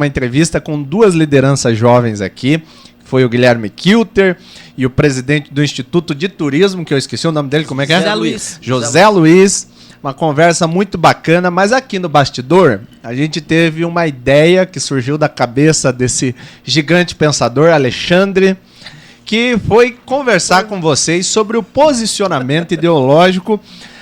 uma entrevista com duas lideranças jovens aqui, foi o Guilherme Kilter e o presidente do Instituto de Turismo, que eu esqueci o nome dele, como é que é? José Luiz. José Luiz. Uma conversa muito bacana, mas aqui no bastidor a gente teve uma ideia que surgiu da cabeça desse gigante pensador, Alexandre, que foi conversar com vocês sobre o posicionamento ideológico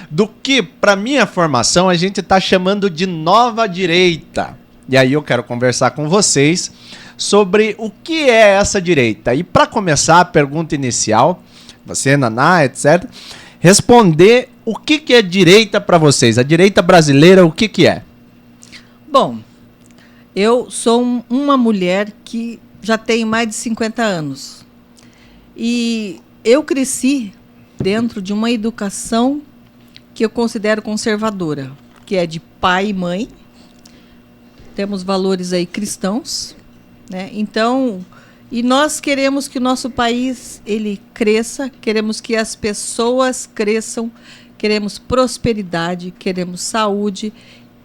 do que, para minha formação, a gente está chamando de nova direita. E aí eu quero conversar com vocês sobre o que é essa direita. E para começar a pergunta inicial, você, Naná, etc., responder o que é direita para vocês. A direita brasileira, o que é? Bom, eu sou uma mulher que já tem mais de 50 anos. E eu cresci dentro de uma educação que eu considero conservadora, que é de pai e mãe. Temos valores aí cristãos, né? Então, e nós queremos que o nosso país ele cresça, queremos que as pessoas cresçam, queremos prosperidade, queremos saúde,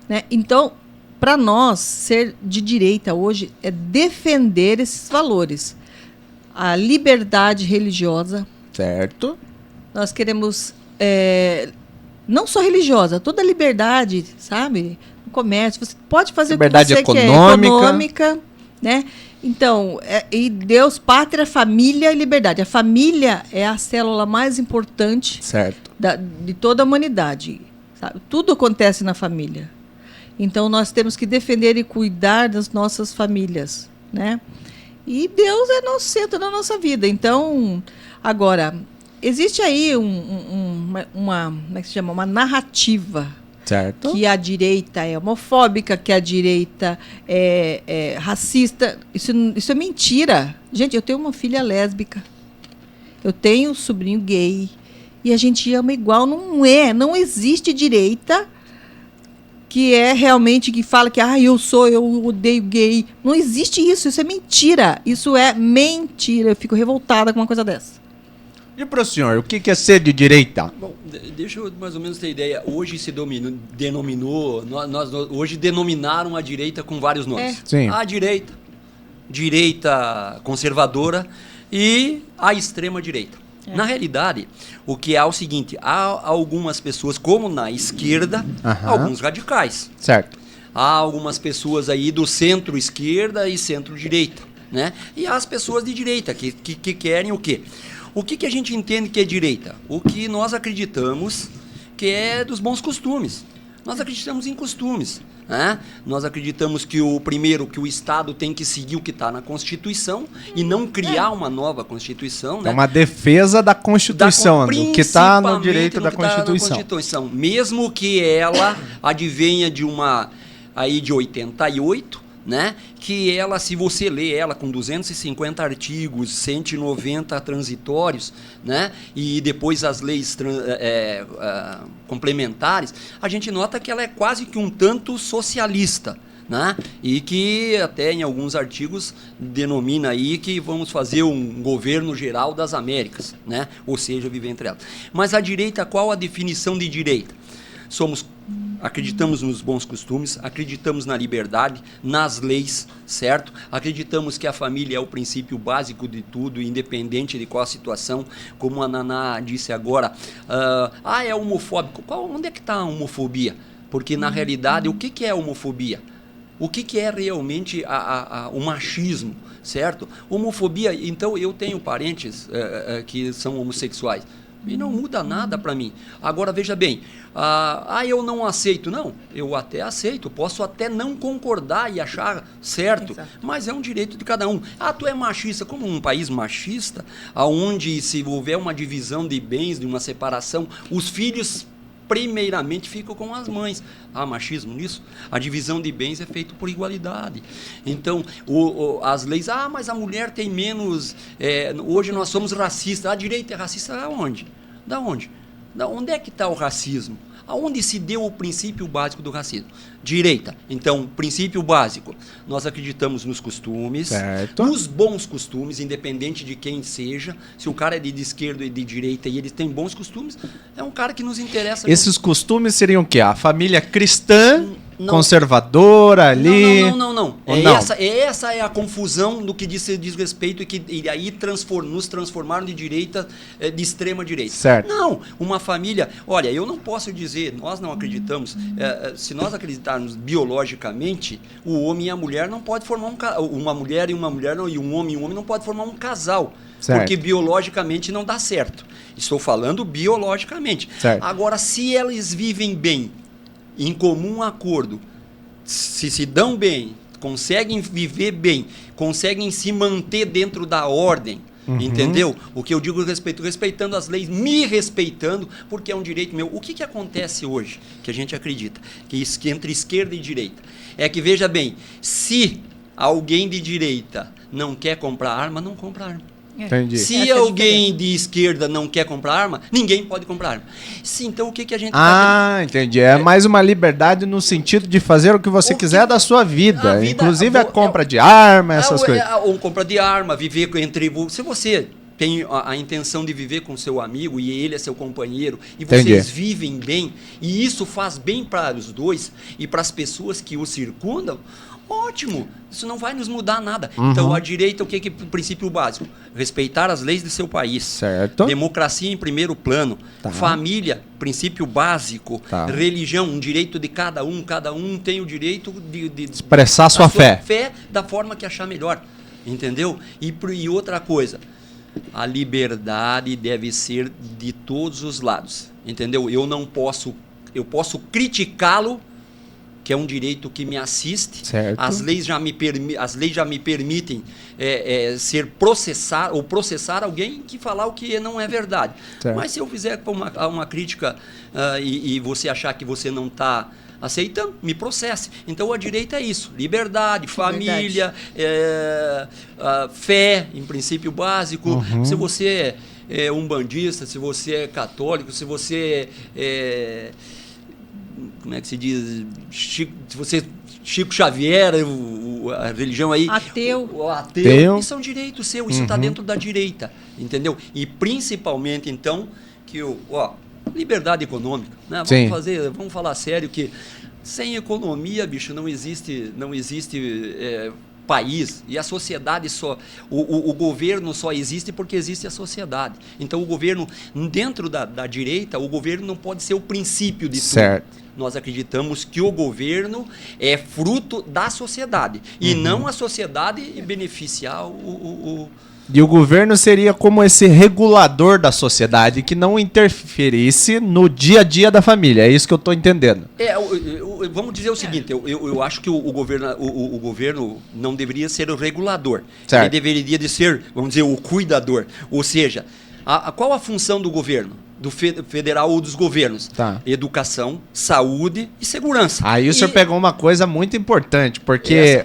né? Então, para nós, ser de direita hoje é defender esses valores. A liberdade religiosa. Certo. Nós queremos, não só religiosa, toda a liberdade, sabe? No comércio, você pode fazer liberdade o que você quer. Econômica, né? Então, e Deus, pátria, família e liberdade. A família é a célula mais importante certo. De toda a humanidade. Sabe? Tudo acontece na família. Então, nós temos que defender e cuidar das nossas famílias, né? E Deus é no centro da nossa vida. Então, agora, existe aí uma como é que se chama? Uma narrativa. Certo. Que a direita é homofóbica, que a direita é racista. Isso é mentira. Gente, eu tenho uma filha lésbica. Eu tenho um sobrinho gay. E a gente ama igual. Não existe direita que é realmente que fala que eu odeio gay. Não existe isso. Isso é mentira. Isso é mentira. Eu fico revoltada com uma coisa dessa. E para o senhor, o que é ser de direita? Bom, deixa eu mais ou menos ter ideia. Hoje se denominou, hoje denominaram a direita com vários nomes. Sim. A direita conservadora e a extrema direita. Na realidade, o que é o seguinte, há algumas pessoas, como na esquerda, alguns radicais. Certo. Há algumas pessoas aí do centro-esquerda e centro-direita, né? E há as pessoas de direita que querem o quê? O que a gente entende que é direita? O que nós acreditamos que é dos bons costumes. Nós acreditamos em costumes. Né? Nós acreditamos que o Estado tem que seguir o que está na Constituição e não criar uma nova Constituição. É né? uma defesa da Constituição, do que está no direito da Constituição. Mesmo que ela advenha de uma aí de 88, né? Que ela, se você lê ela com 250 artigos, 190 transitórios, né? E depois as leis complementares, a gente nota que ela é quase que um tanto socialista, né? E que até em alguns artigos denomina aí que vamos fazer um governo geral das Américas, né? Ou seja, viver entre elas. Mas a direita, qual a definição de direita? Acreditamos nos bons costumes, acreditamos na liberdade, nas leis, certo? Acreditamos que a família é o princípio básico de tudo, independente de qual a situação. Como a Naná disse agora, é homofóbico. Onde é que está a homofobia? Porque, na realidade, o que é homofobia? O que é realmente o machismo, certo? Homofobia, então, eu tenho parentes que são homossexuais. E não muda nada para mim. Agora, veja bem, eu não aceito. Não, eu até aceito. Posso até não concordar e achar certo, exato, mas é um direito de cada um. Tu é machista. Como um país machista, onde se houver uma divisão de bens, de uma separação, os filhos primeiramente ficam com as mães. Há machismo nisso? A divisão de bens é feita por igualdade. Então, as leis, mas a mulher tem menos... hoje nós somos racistas. A direita é racista aonde? Da onde? Onde é que está o racismo? Aonde se deu o princípio básico do racismo? Direita. Então, princípio básico. Nós acreditamos nos costumes, certo, nos bons costumes, independente de quem seja. Se o cara é de esquerda e de direita e ele tem bons costumes, é um cara que nos interessa. Esses costumes seriam o quê? A família cristã conservadora ali. Não. Ou não? Essa é a confusão do que diz respeito e aí nos transformaram de direita, de extrema direita. Certo. Não, uma família... Olha, eu não posso dizer, nós não acreditamos, se nós acreditarmos biologicamente, o homem e a mulher não podem formar uma mulher e uma mulher, não, e um homem não pode formar um casal. Certo. Porque biologicamente não dá certo. Estou falando biologicamente. Certo. Agora, se eles vivem bem, em comum acordo, se dão bem, conseguem viver bem, conseguem se manter dentro da ordem, entendeu? O que eu digo respeitando as leis, me respeitando, porque é um direito meu. O que acontece hoje, que a gente acredita, que entre esquerda e direita, é que, veja bem, se alguém de direita não quer comprar arma, não compra arma. Entendi. Se alguém de esquerda não quer comprar arma, ninguém pode comprar arma. Sim, então o que a gente entendi. É mais uma liberdade no sentido de fazer o que você quiser da sua vida. Inclusive a compra de arma, essas coisas. Ou compra de arma, viver entre... Se você tem a intenção de viver com seu amigo e ele é seu companheiro e vocês vivem bem e isso faz bem para os dois e para as pessoas que o circundam, ótimo, isso não vai nos mudar nada. Então, a direita, o que é o princípio básico? Respeitar as leis do seu país. Certo. Democracia em primeiro plano. Família, princípio básico. Religião, um direito de cada um tem o direito de expressar sua fé. Fé da forma que achar melhor. Entendeu? E outra coisa, a liberdade deve ser de todos os lados. Entendeu? Eu posso criticá-lo, que é um direito que me assiste. Certo. As leis já me permitem processar alguém que falar o que não é verdade. Certo. Mas se eu fizer uma crítica e você achar que você não está aceitando, me processe. Então a direita é isso: liberdade, família, fé, em princípio básico. Se você é umbandista, se você é católico, se você como é que se diz? Se você... Chico Xavier, a religião aí... Ateu. Isso é um direito seu, isso está dentro da direita, entendeu? E principalmente, então, que liberdade econômica, né? Vamos falar sério que sem economia, bicho, não existe país, e a sociedade o governo só existe porque existe a sociedade. Então o governo, dentro da direita, o governo não pode ser o princípio de tudo. Nós acreditamos que o governo é fruto da sociedade e não a sociedade beneficiar E o governo seria como esse regulador da sociedade que não interferisse no dia a dia da família. É isso que eu estou entendendo. Vamos dizer o seguinte, eu acho que o governo não deveria ser o regulador. Certo. Ele deveria de ser, vamos dizer, o cuidador. Ou seja, qual a função do governo? Do federal ou dos governos? Educação, saúde e segurança. Aí o senhor pegou uma coisa muito importante, porque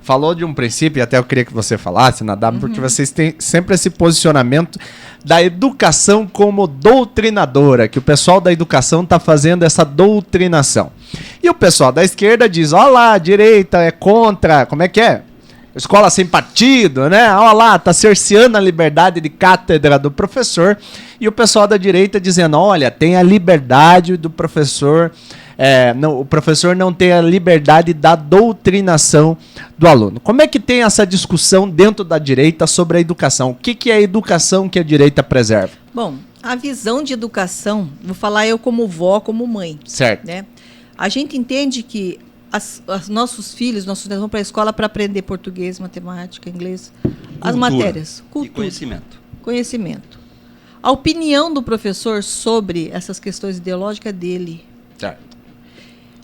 falou de um princípio, e até eu queria que você falasse, Nadab, porque vocês têm sempre esse posicionamento da educação como doutrinadora, que o pessoal da educação está fazendo essa doutrinação. E o pessoal da esquerda diz, ó lá, a direita é contra, como é que é? Escola sem partido, né? Olha lá, tá cerceando a liberdade de cátedra do professor. E o pessoal da direita dizendo, olha, tem a liberdade do professor, o professor não tem a liberdade da doutrinação do aluno. Como é que tem essa discussão dentro da direita sobre a educação? O que é a educação que a direita preserva? Bom, a visão de educação, vou falar eu como vó, como mãe. Certo. Né? A gente entende que nossos filhos vão para a escola para aprender português, matemática, inglês, as matérias, cultura e conhecimento. A opinião do professor sobre essas questões ideológicas é dele. Certo.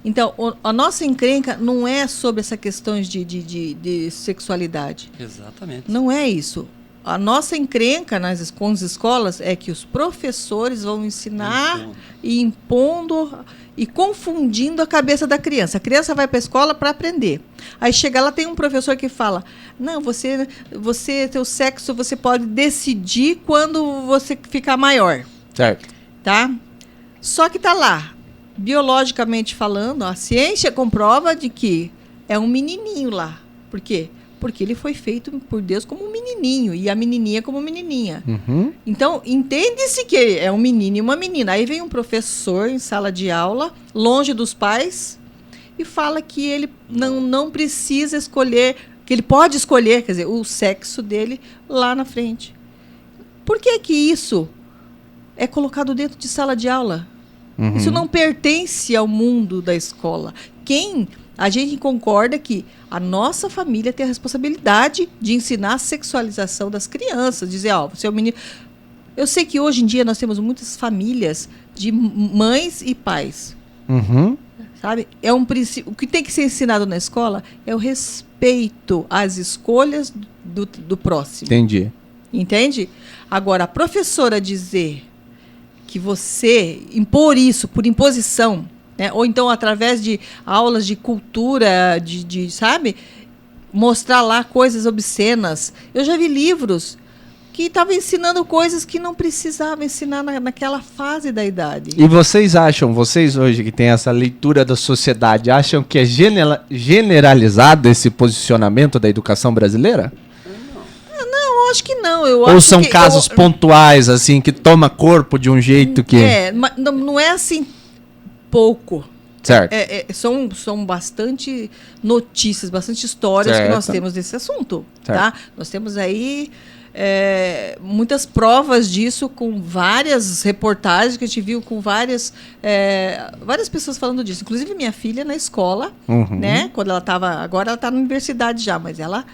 Então, a nossa encrenca não é sobre essa questões de sexualidade. Exatamente. Não é isso. A nossa encrenca com as escolas é que os professores vão ensinar e impondo e confundindo a cabeça da criança. A criança vai para a escola para aprender. Aí chega lá, tem um professor que fala, não, teu sexo você pode decidir quando você ficar maior. Certo. Tá? Só que tá lá, biologicamente falando, a ciência comprova de que é um menininho lá. Por quê? Porque ele foi feito por Deus como um menininho e a menininha como menininha. Então, entende-se que é um menino e uma menina. Aí vem um professor em sala de aula, longe dos pais, e fala que ele não precisa escolher, que ele pode escolher, quer dizer, o sexo dele lá na frente. Por que isso é colocado dentro de sala de aula? Uhum. Isso não pertence ao mundo da escola. A gente concorda que a nossa família tem a responsabilidade de ensinar a sexualização das crianças, dizer, você é um menino. Eu sei que hoje em dia nós temos muitas famílias de mães e pais. Uhum. Sabe? É um princípio. O que tem que ser ensinado na escola é o respeito às escolhas do próximo. Entendi. Entende? Agora, a professora dizer que você impor isso por imposição, né? Ou então através de aulas de cultura, sabe? Mostrar lá coisas obscenas. Eu já vi livros que estavam ensinando coisas que não precisavam ensinar naquela fase da idade. E vocês hoje que têm essa leitura da sociedade, acham que é generalizado esse posicionamento da educação brasileira? Não, eu acho que não. Ou são casos pontuais, assim, que toma corpo de um jeito que... Mas não é assim pouco. Certo. São bastante notícias, bastante histórias que nós temos desse assunto. Tá? Nós temos aí muitas provas disso, com várias reportagens que a gente viu, com várias pessoas falando disso. Inclusive minha filha na escola, né? Quando ela estava... Agora ela está na universidade já, mas ela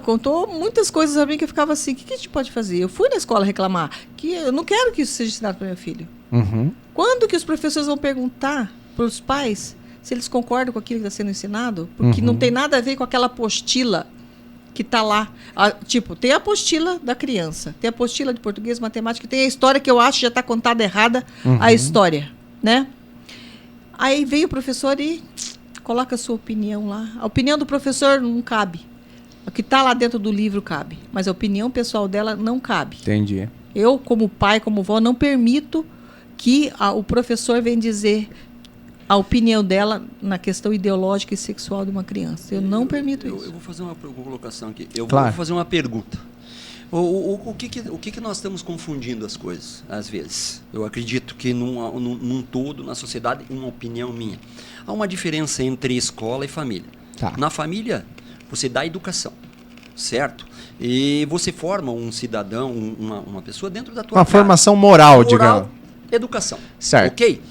contou muitas coisas a mim que eu ficava assim, o que a gente pode fazer? Eu fui na escola reclamar que eu não quero que isso seja ensinado para meu filho. Quando que os professores vão perguntar para os pais se eles concordam com aquilo que está sendo ensinado? Porque não tem nada a ver com aquela apostila que está lá. Tem a apostila da criança, tem a apostila de português, matemática, tem a história que eu acho que já está contada errada, a história, né? Aí vem o professor e coloca a sua opinião lá. A opinião do professor não cabe. O que está lá dentro do livro cabe, mas a opinião pessoal dela não cabe. Entendi. Eu, como pai, como vó, não permito que o professor venha dizer a opinião dela na questão ideológica e sexual de uma criança. Eu não permito isso. Eu vou fazer uma colocação aqui. Vou fazer uma pergunta. O que nós estamos confundindo as coisas, às vezes? Eu acredito que num todo, na sociedade, uma opinião minha. Há uma diferença entre escola e família. Tá. Na família, você dá educação, certo? E você forma um cidadão, uma pessoa dentro da tua Uma casa. formação moral, digamos. Educação. Certo. Ok?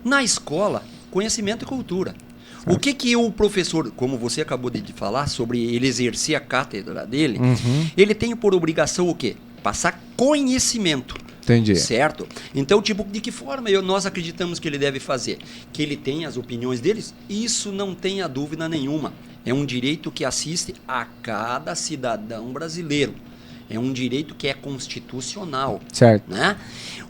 Na escola, conhecimento e cultura. Certo. O que o professor, como você acabou de falar, sobre ele exercer a cátedra dele, ele tem por obrigação o quê? Passar conhecimento. Entendi. Certo? Então, de que forma nós acreditamos que ele deve fazer? Que ele tem as opiniões deles? Isso não tenha dúvida nenhuma. É um direito que assiste a cada cidadão brasileiro. É um direito que é constitucional. Certo. Né?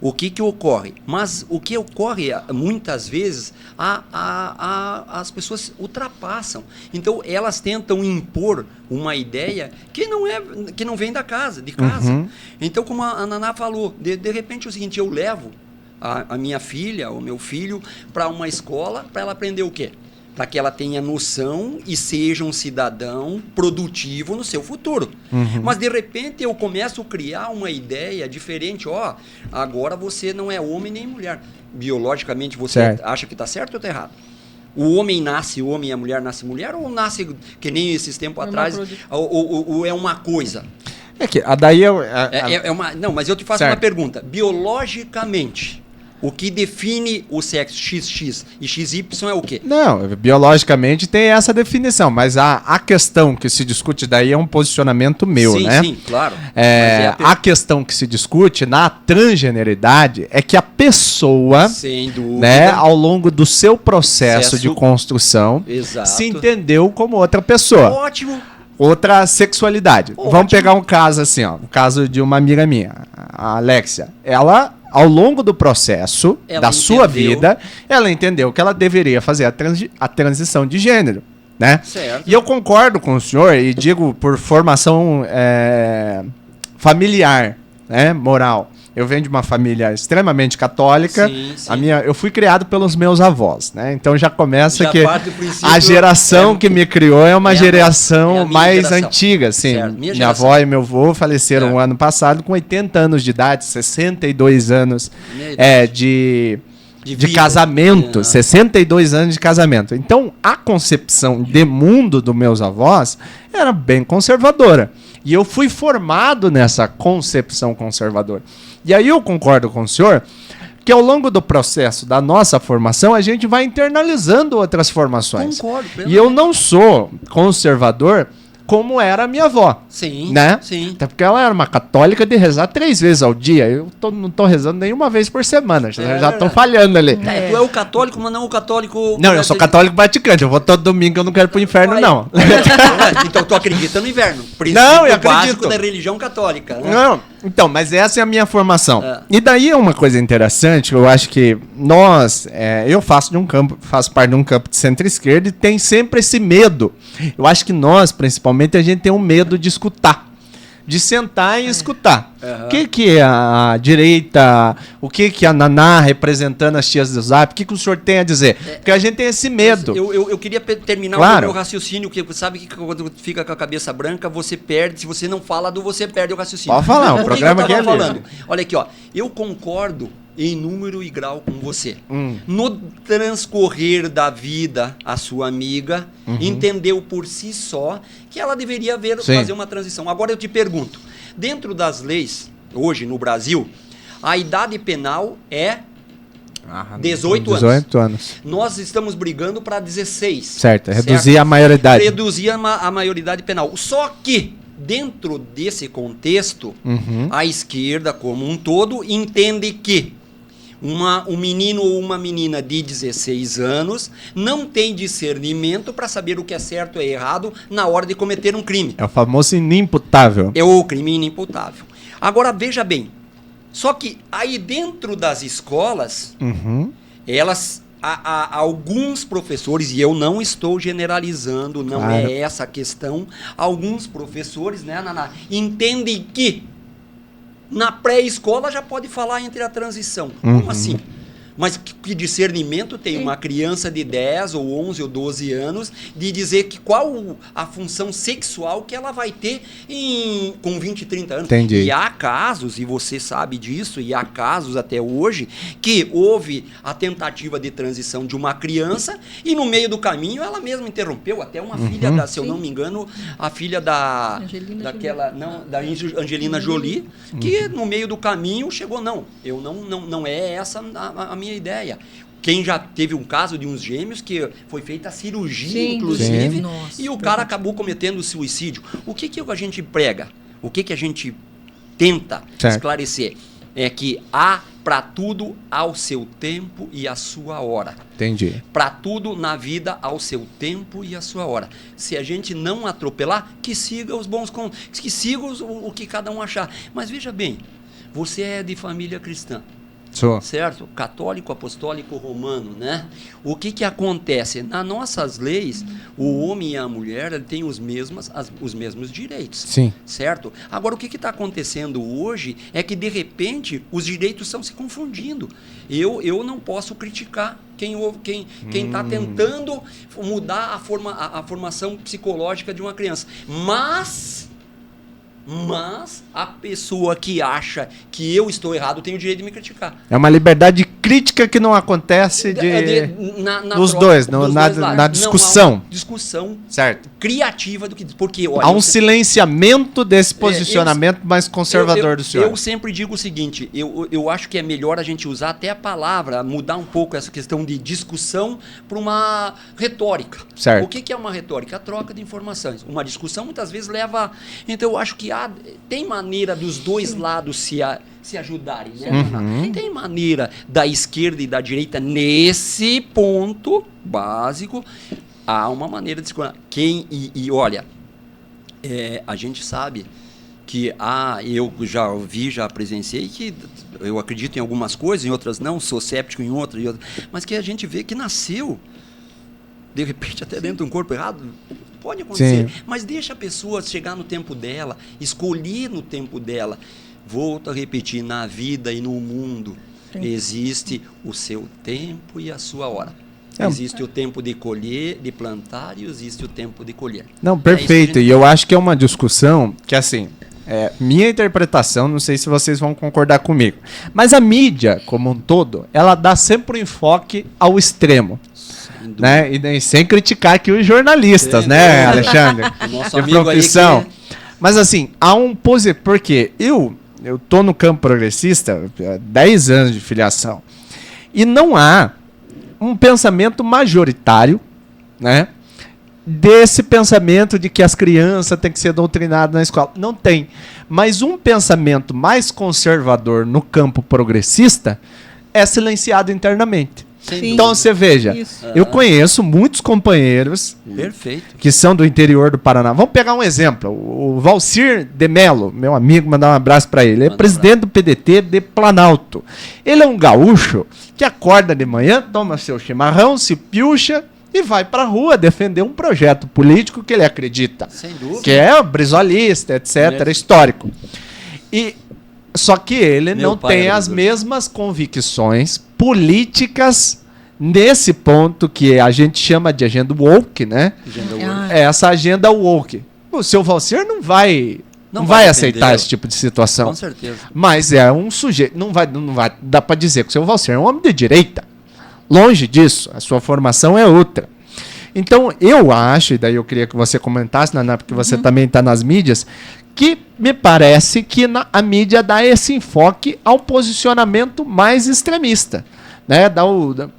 O que ocorre? Mas o que ocorre, muitas vezes, as pessoas ultrapassam. Então, elas tentam impor uma ideia que não vem de casa. Então, como a Naná falou, de repente é o seguinte, eu levo a minha filha, o meu filho, para uma escola, para ela aprender o quê? Para que ela tenha noção e seja um cidadão produtivo no seu futuro. Mas, de repente, eu começo a criar uma ideia diferente. Agora você não é homem nem mulher. Biologicamente, você acha que está certo ou está errado? O homem nasce homem e a mulher nasce mulher? Ou nasce, que nem esses tempos atrás, ou é uma coisa? Daí Não, mas eu te faço uma pergunta. Biologicamente... O que define o sexo XX e XY é o quê? Não, biologicamente tem essa definição, mas a questão que se discute daí é um posicionamento meu, né? Sim, claro. A questão que se discute na transgeneridade é que a pessoa, sem dúvida, né, ao longo do seu processo de construção, se entendeu como outra pessoa. Ótimo. Outra sexualidade. Ótimo. Vamos pegar um caso assim, o caso de uma amiga minha, a Alexia. Ela... Ao longo do processo da sua vida, ela entendeu que ela deveria fazer a transição de gênero, né? Certo. E eu concordo com o senhor e digo por formação familiar, né, moral. Eu venho de uma família extremamente católica. Sim. Eu fui criado pelos meus avós, né? Então já começa já que a geração que me criou é uma geração mais antiga, assim. Minha avó e meu avô faleceram ano passado com 80 anos de idade, 62 anos de de vida. casamento, 62 anos de casamento. Então, a concepção de mundo dos meus avós era bem conservadora. E eu fui formado nessa concepção conservadora. E aí eu concordo com o senhor que ao longo do processo da nossa formação, a gente vai internalizando outras formações. Concordo. E eu não sou conservador como era a minha avó. Sim, Né? sim. Até porque ela era uma católica de rezar 3 vezes ao dia. Eu não tô rezando nenhuma vez por semana. Já tô verdade. falhando ali. Tu é o católico, mas não o católico... Não, eu sou católico praticante. Eu vou todo domingo, eu não quero pro inferno, Olha, não. Então tu acredita no inverno. Não, eu Princípio básico acredito. da religião católica. Né? Não, então, mas essa é a minha formação. É. E daí é uma coisa interessante, eu acho que nós, eu faço parte de um campo de centro-esquerda e tem sempre esse medo. Eu acho que nós, principalmente, a gente tem um medo de escutar. De sentar e escutar. Uhum. O que é a direita, o que a Naná representando as tias do Zap, o que o senhor tem a dizer? Porque a gente tem esse medo. Eu queria terminar Claro. o meu raciocínio, porque sabe que quando fica com a cabeça branca, você perde. Se você não fala você perde o raciocínio. Pode falar, o que programa eu aqui é tava livre. falando? Olha aqui, ó. Eu concordo em número e grau com você. Hum. No transcorrer da vida, a sua amiga entendeu por si só que ela deveria Sim. fazer uma transição. Agora eu te pergunto, dentro das leis, hoje no Brasil, a idade penal é 18 anos. 18 anos. Nós estamos brigando para 16. Certo, reduzir a maioridade. Reduzir a maioridade penal. Só que, dentro desse contexto, a esquerda como um todo entende que um menino ou uma menina de 16 anos não tem discernimento para saber o que é certo e errado na hora de cometer um crime. É o famoso inimputável. É o crime inimputável. Agora, veja bem, só que aí dentro das escolas, elas... Há alguns professores, e eu não estou generalizando, não Claro. é essa a questão, alguns professores, né, Naná, entendem que na pré-escola já pode falar entre a transição. Como assim? Mas que discernimento tem uma criança de 10 ou 11 ou 12 anos de dizer que qual a função sexual que ela vai ter com 20, 30 anos. Entendi. E há casos, e você sabe disso, e há casos até hoje, que houve a tentativa de transição de uma criança e no meio do caminho ela mesma interrompeu, até uma filha da, se eu não me engano, a filha da Angelina Jolie, que no meio do caminho chegou, não é essa a minha ideia. Quem já teve um caso de uns gêmeos que foi feita a cirurgia, Sim, inclusive, sim. Nossa, e o cara acabou cometendo suicídio. O que a gente prega? O que a gente tenta Certo. esclarecer? É que há para tudo ao seu tempo e a sua hora. Entendi. Para tudo na vida ao seu tempo e a sua hora. Se a gente não atropelar, que siga os bons, que siga o que cada um achar. Mas veja bem, você é de família cristã. Sou. Certo? Católico, apostólico, romano, né? O que acontece? Nas nossas leis, o homem e a mulher têm os mesmos direitos. Sim. Certo? Agora, o que está acontecendo hoje é que, de repente, os direitos estão se confundindo. Eu não posso criticar quem está tentando mudar a formação psicológica de uma criança. Mas a pessoa que acha que eu estou errado tem o direito de me criticar. É uma liberdade crítica que não acontece dos dois, na discussão. Não, há uma discussão Certo. criativa do que... Porque, olha, Há um silenciamento desse posicionamento mais conservador do senhor. Eu sempre digo o seguinte, eu acho que é melhor a gente usar até a palavra, mudar um pouco essa questão de discussão para uma retórica. Certo. O que é uma retórica? A troca de informações. Uma discussão muitas vezes leva... Então eu acho que tem maneira dos dois lados se ajudarem, né? Tem maneira da esquerda e da direita nesse ponto básico. Há uma maneira de se... olha, a gente sabe que eu já ouvi, já presenciei, que eu acredito em algumas coisas, em outras não, sou cético em outras, mas que a gente vê que nasceu, de repente, até dentro de um corpo errado. Pode acontecer, sim, mas deixa a pessoa chegar no tempo dela, escolher no tempo dela. Volto a repetir, na vida e no mundo, sim, existe o seu tempo e a sua hora. Existe o tempo de colher, de plantar, e existe o tempo de colher. Não, perfeito. E eu acho que é uma discussão que, assim, minha interpretação, não sei se vocês vão concordar comigo, mas a mídia, como um todo, ela dá sempre um enfoque ao extremo. Né? E sem criticar aqui os jornalistas, né, Alexandre? Nosso De profissão. aí que... Mas assim, há um porque eu tô no campo progressista há 10 anos de filiação. E não há um pensamento majoritário, né, desse pensamento de que as crianças têm que ser doutrinadas na escola. Não tem. Mas um pensamento mais conservador no campo progressista é silenciado internamente. Sim. Então você veja, Isso. eu conheço muitos companheiros Perfeito. que são do interior do Paraná. Vamos pegar um exemplo. O Valcir de Melo, meu amigo, mandar um abraço para ele. Ele é presidente do PDT de Planalto. Ele é um gaúcho que acorda de manhã, toma seu chimarrão, se piucha e vai para a rua defender um projeto político que ele acredita. Sem dúvida. Que é brisolista, etc., histórico. Só que ele Meu não pai tem era as brisolista. mesmas convicções políticas nesse ponto que a gente chama de agenda woke, né? É essa agenda woke. O seu Valcir não vai aceitar defender, esse tipo de situação. Com certeza. Mas é um sujeito, não vai dar para dizer que o seu Valcir é um homem de direita. Longe disso, a sua formação é outra. Então, eu acho, e daí eu queria que você comentasse, Naná, porque você também está nas mídias, que me parece que a mídia dá esse enfoque ao posicionamento mais extremista. Né?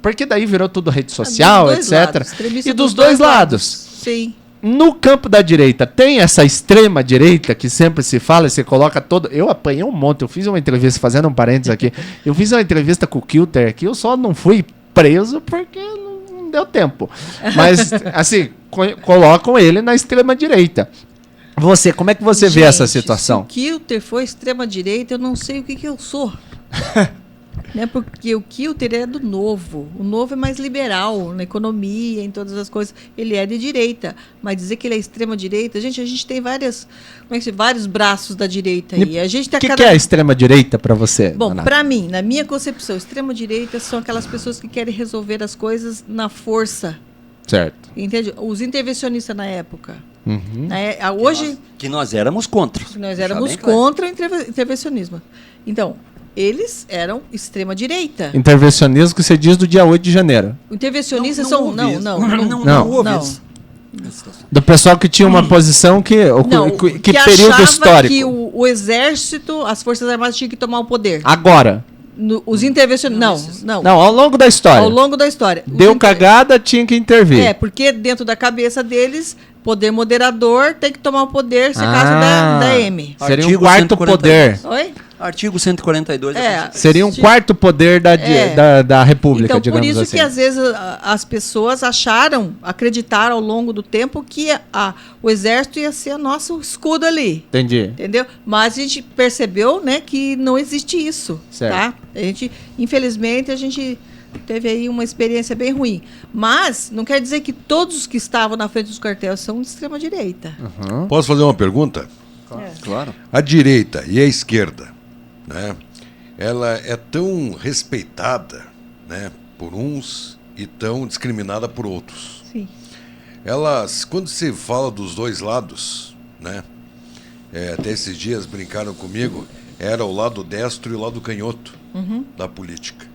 Porque daí virou tudo rede social, etc. E dos dois lados. Sim. No campo da direita, tem essa extrema direita que sempre se fala e se coloca todo... Eu apanhei um monte, eu fiz uma entrevista, fazendo um parênteses aqui, eu fiz uma entrevista com o Kilter aqui, eu só não fui preso porque não deu tempo. Mas, assim, colocam ele na extrema direita. Você, como é que você vê essa situação? Se o Kilter for extrema direita, eu não sei o que eu sou. Né? Porque o Kilter é do Novo. O Novo é mais liberal na economia, em todas as coisas. Ele é de direita. Mas dizer que ele é extrema direita, a gente tem vários braços da direita aí. A gente O que é a extrema direita para você? Bom, para mim, na minha concepção, extrema direita são aquelas pessoas que querem resolver as coisas na força. Certo. Entende? Os intervencionistas na época. Uhum. Hoje Que nós éramos contra. nós éramos contra o intervencionismo. Então, eles eram extrema direita. Intervencionismo que você diz do dia 8 de janeiro. Intervencionistas Não são houve isso. não houve não. isso. Do pessoal que tinha uma posição que período achava histórico? que o exército, as forças armadas tinham que tomar o poder. Agora. Os intervencionistas não. Ao longo da história. Ao longo da história. Deu cagada, tinha que intervir. Porque dentro da cabeça deles, poder moderador tem que tomar o poder, se é caso da M. Seria um Artigo quarto 142. poder. Oi? Artigo 142. Seria um quarto poder da República, então, digamos por isso assim. que às vezes as pessoas acreditaram ao longo do tempo que o exército ia ser nosso escudo ali. Entendi. Entendeu? Mas a gente percebeu, né, que não existe isso. Certo. Tá? Infelizmente, a gente teve aí uma experiência bem ruim. Mas não quer dizer que todos os que estavam na frente dos quartéis são de extrema direita. Uhum. Posso fazer uma pergunta? Claro. A direita e a esquerda, né, ela é tão respeitada, né, por uns e tão discriminada por outros. Sim. Elas, quando se fala dos dois lados, né, até esses dias brincaram comigo, era o lado destro e o lado canhoto da política.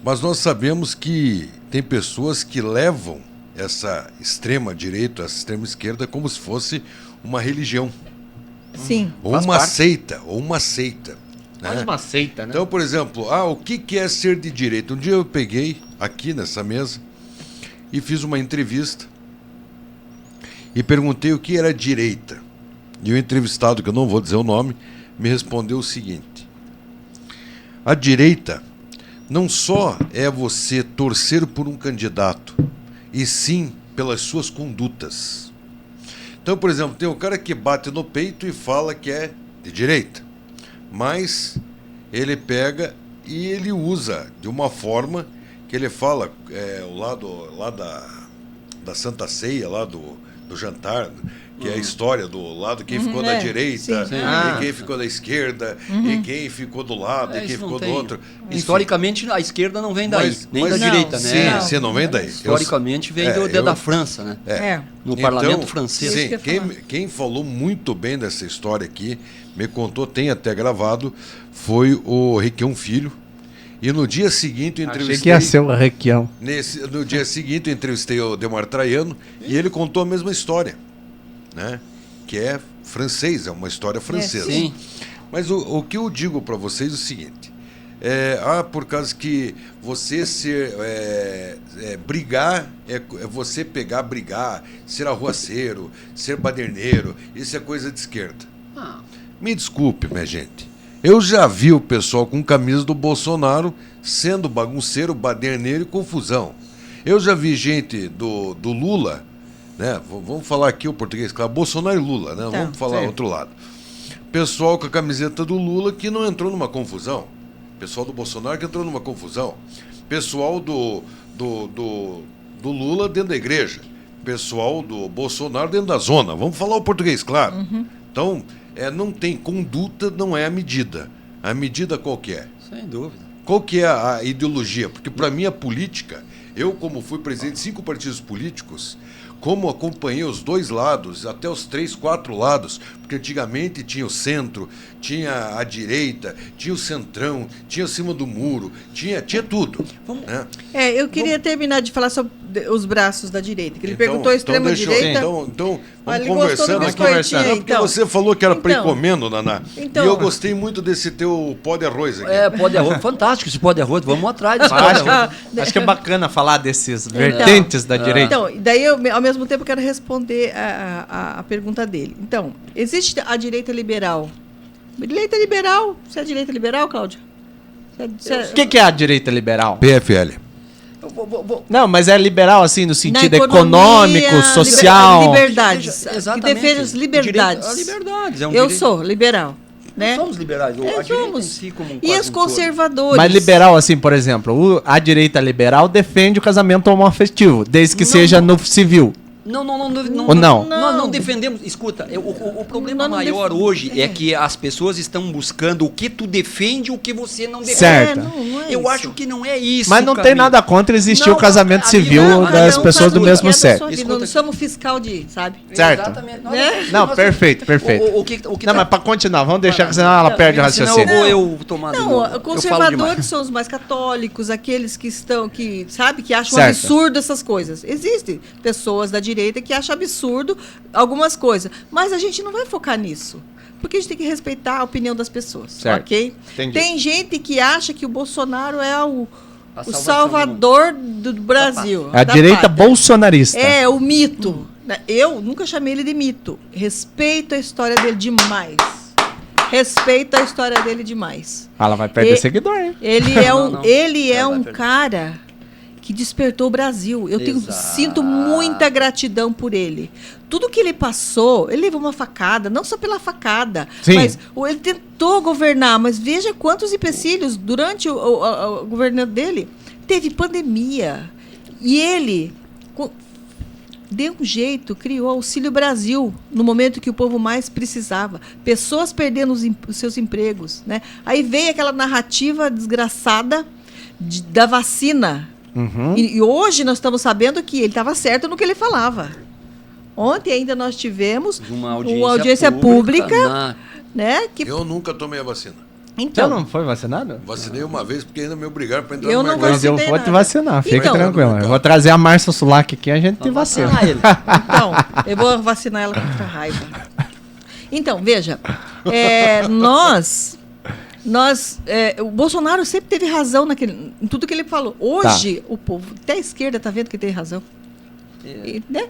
Mas nós sabemos que tem pessoas que levam essa extrema direita, essa extrema esquerda, como se fosse uma religião. Sim. Ou uma seita. Né? Mais uma seita, né? Então, por exemplo, o que é ser de direita? Um dia eu peguei aqui nessa mesa e fiz uma entrevista e perguntei o que era direita. E o entrevistado, que eu não vou dizer o nome, me respondeu o seguinte: a direita não só é você torcer por um candidato, e sim pelas suas condutas. Então, por exemplo, tem um cara que bate no peito e fala que é de direita, mas ele pega e ele usa de uma forma que ele fala, lá da Santa Ceia, lá do jantar, que é a história do lado, quem ficou da direita, sim. e quem ficou da esquerda, e quem ficou do lado, e quem isso não ficou do tem. outro. Enfim. Historicamente, a esquerda não vem daí, nem da Não. direita, né? Sim, não vem daí. Historicamente vem da França, né? É. No parlamento francês. Sim, Isso que eu ia falar. quem falou muito bem dessa história aqui, me contou, tem até gravado, foi o Requião Filho. E no dia seguinte eu entrevistei... Achei que ia ser o Requião. No dia seguinte eu entrevistei o Delmar Traiano e ele contou a mesma história, né? Que é francês, é uma história francesa. Sim. Mas o que eu digo para vocês é o seguinte: por causa que você brigar é você brigar, ser arruaceiro, ser baderneiro, isso é coisa de esquerda. Me desculpe, minha gente. Eu já vi o pessoal com camisa do Bolsonaro sendo bagunceiro, baderneiro e confusão. Eu já vi gente do Lula, né? Vamos falar aqui o português, claro, Bolsonaro e Lula, né? Vamos falar outro lado. Pessoal com a camiseta do Lula que não entrou numa confusão. Pessoal do Bolsonaro que entrou numa confusão. Pessoal do Lula dentro da igreja. Pessoal do Bolsonaro dentro da zona. Vamos falar o português, claro. Então, não tem conduta, não é a medida. A medida qual que é? Sem dúvida. Qual que é a ideologia? Porque para mim a política, eu como fui presidente de 5 partidos políticos, como acompanhei os 2 lados, até os 3, 4 lados, porque antigamente tinha o centro, tinha a direita, tinha o centrão, tinha acima do muro, tinha tudo. Né? Eu queria terminar de falar sobre os braços da direita, que ele perguntou a extrema-direita. Então, Mas vamos ele gostou do conversando. biscoitinho, Não, porque então. você falou que era precomendo, Naná. Então. E eu gostei muito desse teu pó de arroz aqui. Pó de arroz. Fantástico esse pó de arroz. Vamos atrás desse pó de arroz. Acho que é bacana falar desses vertentes da direita. Então, daí eu, ao mesmo tempo, quero responder a pergunta dele. Então, existe a direita liberal. Direita liberal? Você é direita liberal, Cláudio? O que é a direita liberal? PFL. Não, mas é liberal assim no sentido Na economia, econômico, social. Liberdades. Exatamente. Que defende as liberdades. A liberdades. Eu sou liberal. Né? Somos liberais. A direita em si como E os conservadores. Mas liberal, assim, por exemplo, a direita liberal defende o casamento homoafetivo, desde que seja no civil. Ou não? Nós não defendemos. Escuta, o problema maior hoje é que as pessoas estão buscando o que tu defende e o que você não defende. Certo. Não é Eu isso. acho que não é isso. Mas não tem Camila. nada contra existir Não, o casamento a civil liberdade- das cada um pessoas faz do o mesmo que quer da sexo. sua vida. Não somos fiscal de, sabe? Certo. Exatamente. Né? Perfeito. O que Não, tá- mas para continuar, vamos deixar, que senão ela perde o senão raciocínio. eu tomar de novo. Não, Eu falo conservadores demais. são os mais católicos, aqueles que sabe, que acham Certo. absurdo essas coisas. Existem pessoas da direita que acham absurdo algumas coisas, mas a gente não vai focar nisso. Porque a gente tem que respeitar a opinião das pessoas, Certo. ok? Entendi. Tem gente que acha que o Bolsonaro é o salvação salvador do Brasil. A da direita pátria. bolsonarista. É, o mito. Eu nunca chamei ele de mito. Respeito a história dele demais. Respeito a história dele demais. Ela vai perder seguidor, hein? Ele é Não. ele é Ela vai um perder. cara que despertou o Brasil. Eu Exato. sinto muita gratidão por ele. Tudo que ele passou, ele levou uma facada, não só pela facada, Sim. mas ele tentou governar, mas veja quantos empecilhos durante o governo dele. Teve pandemia. E ele deu um jeito, criou o Auxílio Brasil no momento que o povo mais precisava. Pessoas perdendo os seus empregos. Né? Aí veio aquela narrativa desgraçada da vacina. Uhum. E hoje nós estamos sabendo que ele estava certo no que ele falava. Ontem ainda nós tivemos Uma uma audiência pública, né? Que, Eu nunca tomei a vacina. Você então, não foi vacinado? Vacinei uma vez porque ainda me obrigaram para entrar Eu no não mercado. Mas eu vacinei vou te nada. vacinar, fica Então. tranquilo. Eu vou trazer a Márcia Sulac aqui, a gente te vacina. Ah, ele. então, eu vou vacinar ela contra a raiva. Então, veja, o Bolsonaro sempre teve razão em tudo que ele falou. Hoje, o povo, até a esquerda está vendo que tem razão. Né?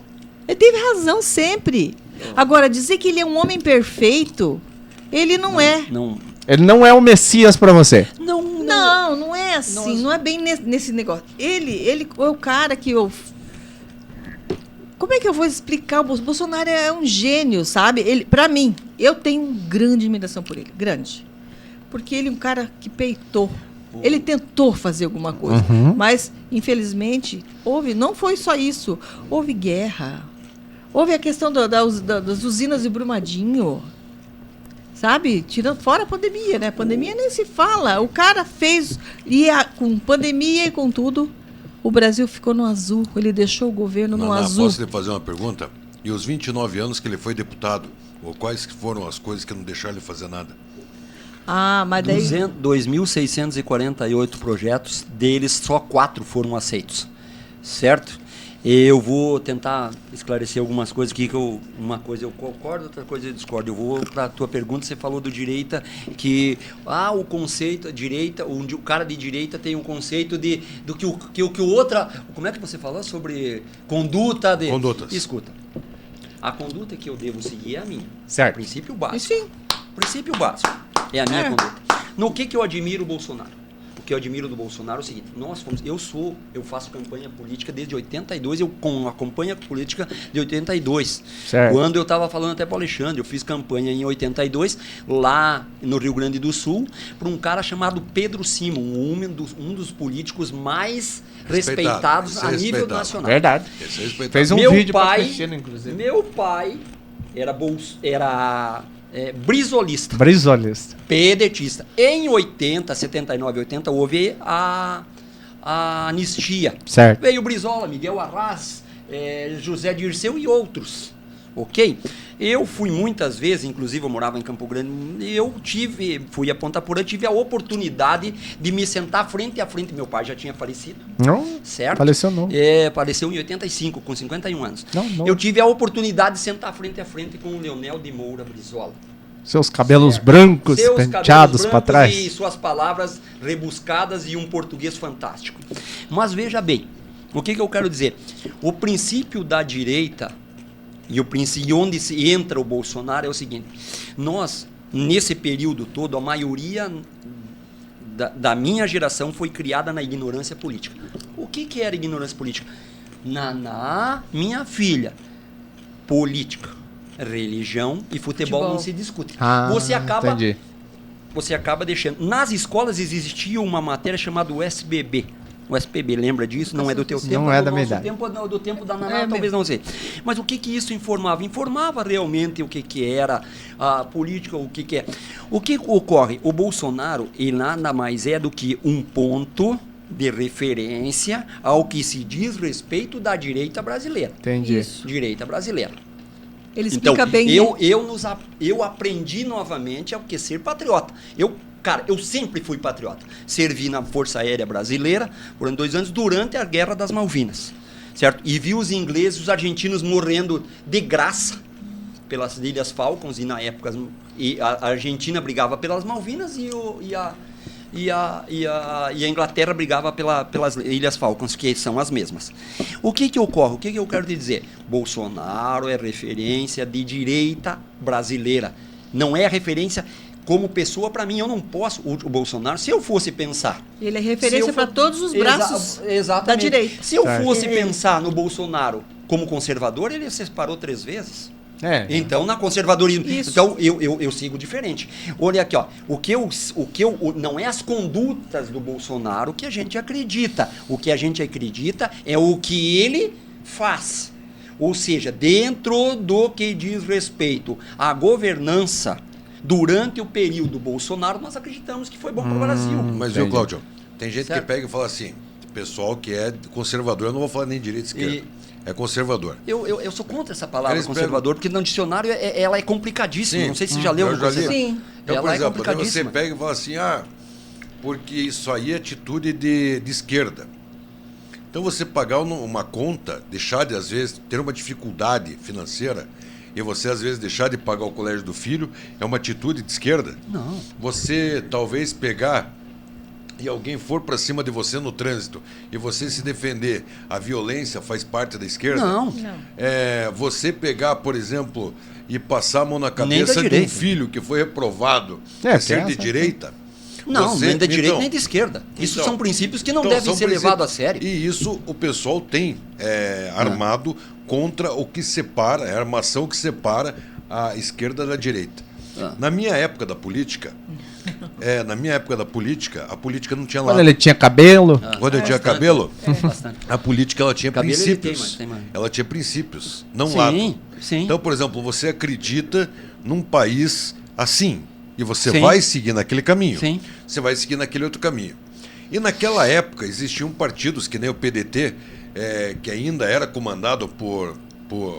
Ele teve razão sempre. Agora, dizer que ele é um homem perfeito, ele não é. Ele não é o Messias pra você. Não é assim. Não é bem nesse negócio. Ele é o cara que eu... Como é que eu vou explicar? O Bolsonaro é um gênio, sabe? Para mim, eu tenho grande admiração por ele. Grande. Porque ele é um cara que peitou. Ele tentou fazer alguma coisa. Uhum. Mas, infelizmente, não foi só isso. Houve guerra. Houve a questão das usinas de Brumadinho, sabe? Tirando fora a pandemia, né? A pandemia nem se fala. O cara fez, com pandemia e com tudo, o Brasil ficou no azul. Ele deixou o governo no azul. Posso lhe fazer uma pergunta? E os 29 anos que ele foi deputado, ou quais foram as coisas que não deixaram ele fazer nada? Mas daí... 2.648 projetos, deles só 4 foram aceitos, certo? Eu vou tentar esclarecer algumas coisas aqui, uma coisa eu concordo, outra coisa eu discordo. Eu vou para a tua pergunta, você falou do direita, que o conceito, a direita, o cara de direita tem um conceito do que o outra... Como é que você falou sobre conduta? Condutas. Escuta, a conduta que eu devo seguir é a minha. Certo. Princípio básico. Sim. Princípio básico. É a minha conduta. No que eu admiro o Bolsonaro? O que eu admiro do Bolsonaro é o seguinte: eu faço campanha política desde 82, eu acompanho a política de 82. Certo. Quando eu estava falando até para o Alexandre, eu fiz campanha em 82, lá no Rio Grande do Sul, para um cara chamado Pedro Simon, um dos políticos mais respeitados a nível nacional. Verdade. Fez um vídeo para Cristina, inclusive. Meu pai era brisolista. Brisolista. Pedetista. Em 80, 79, 80, houve a anistia. Certo. Veio Brizola, Miguel Arras, José Dirceu e outros. Ok? Eu fui muitas vezes, inclusive eu morava em Campo Grande, fui a Ponta Porã, tive a oportunidade de me sentar frente a frente. Meu pai já tinha falecido. Não? Certo? Faleceu não. Faleceu em 85, com 51 anos. Não. Eu tive a oportunidade de sentar frente a frente com o Leonel de Moura Brizola. Seus cabelos brancos, penteados para trás. E suas palavras rebuscadas e um português fantástico. Mas veja bem, o que eu quero dizer? O princípio da direita e onde se entra o Bolsonaro é o seguinte: nós, nesse período todo, a maioria da minha geração foi criada na ignorância política. O que era ignorância política? Minha filha, política, religião e futebol não se discutem. Entendi. Você acaba deixando. Nas escolas existia uma matéria chamada USBB. O SPB, lembra disso? Não é do teu tempo. Não é da minha idade. Do tempo da Naná, talvez não seja. Mas o que isso informava? Informava realmente o que era a política, o que é. O que ocorre? O Bolsonaro, ele nada mais é do que um ponto de referência ao que se diz respeito da direita brasileira. Entendi. Isso. Direita brasileira. Ele explica bem. Eu aprendi novamente ao que ser patriota. Eu sempre fui patriota. Servi na Força Aérea Brasileira por 2 anos durante a Guerra das Malvinas, certo? E vi os ingleses, os argentinos morrendo de graça pelas Ilhas Falklands, e na época a Argentina brigava pelas Malvinas e a Inglaterra brigava pelas Ilhas Falklands, que são as mesmas. O que ocorre? O que eu quero te dizer? Bolsonaro é referência de direita brasileira. Não é referência como pessoa. Para mim, eu não posso... O Bolsonaro, se eu fosse pensar... Ele é referência para todos os braços da direita. Se eu fosse pensar no Bolsonaro como conservador, ele se separou 3 vezes. Então, na conservadorismo. Isso. Então, eu sigo diferente. Olha aqui, ó. Não é as condutas do Bolsonaro que a gente acredita. O que a gente acredita é o que ele faz. Ou seja, dentro do que diz respeito à governança, durante o período Bolsonaro, nós acreditamos que foi bom para o Brasil. Mas, viu, Cláudio, tem gente que pega e fala assim, pessoal que é conservador, eu não vou falar nem direita nem esquerda, é conservador. Eu sou contra essa palavra conservador, porque no dicionário ela é complicadíssima. Sim. Não sei se você já leu. Sim. Então, por exemplo, você pega e fala assim, porque isso aí é atitude de esquerda. Então, você pagar uma conta, deixar de, às vezes, ter uma dificuldade financeira, e você, às vezes, deixar de pagar o colégio do filho, é uma atitude de esquerda? Não. Você, talvez, pegar e alguém for para cima de você no trânsito e você se defender, a violência faz parte da esquerda? Não. Você pegar, por exemplo, e passar a mão na cabeça de um filho que foi reprovado, ser de direita? Não, nem da direita nem da esquerda. Isso são princípios que não devem ser levados a sério. E isso o pessoal tem armado contra o que separa, a armação que separa a esquerda da direita. Na minha época da política, na minha época da política, a política não tinha Quando lado. ele tinha cabelo. Quando eu tinha cabelo, Bastante. a política ela tinha Cabelo ele tem, princípios. mas tem mais. Ela tinha princípios, não Sim, lado. sim. Então, por exemplo, você acredita num país assim e você Sim. vai seguir naquele caminho. Sim. Você vai seguir naquele outro caminho. E naquela época existiam partidos que nem o PDT, que ainda era comandado por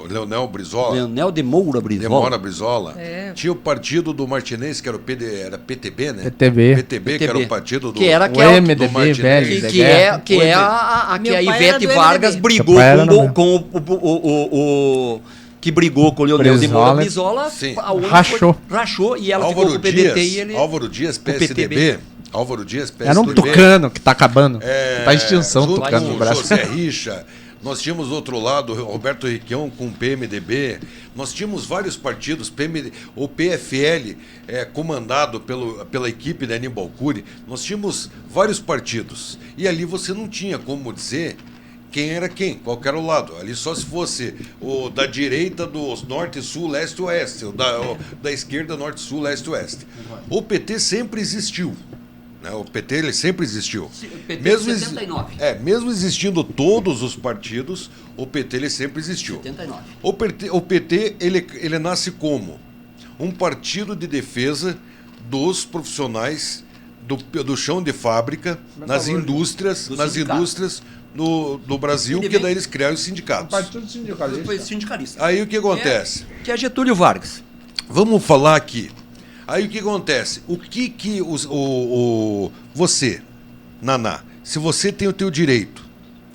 Leonel Brizola. Leonel de Moura Brizola. Demora Brizola. É. Tinha o partido do Martinez, que era o era PTB, né? PTB. PTB, que era o partido do... Que era O aquela... MDB, do Martinez. velho. Que é a Meu que a pai era Ivete do Vargas MDB. brigou Meu pai era no com o que brigou com o Leonel de Moura Brizola. Brizola. Sim. a outra Rachou. Rachou e ela Álvaro ficou com o PDT Dias, e ele... Álvaro Dias, PSDB. Álvaro Dias, PSDB. Era um tucano que tá acabando. Tá em extinção junto tucano com no Brasil. José Richa. Nós tínhamos do outro lado o Roberto Requião com o PMDB. Nós tínhamos vários partidos, o PFL, comandado pela equipe da Aníbal Cury. Nós tínhamos vários partidos. E ali você não tinha como dizer quem era quem, qual era o lado. Ali só se fosse o da direita dos norte, sul, leste e oeste. O da esquerda, norte, sul, leste e oeste. O PT sempre existiu. Né? O PT ele sempre existiu. Sim, o PT mesmo, 79. mesmo existindo todos os partidos, o PT ele sempre existiu. 79. O PT ele nasce como um partido de defesa dos profissionais do chão de fábrica, nas indústrias, do Brasil, que daí eles criaram os sindicatos. Foi sindicalista. Aí o que acontece? Que é Getúlio Vargas. Vamos falar aqui. Aí o que acontece? O que você, Naná, se você tem o teu direito,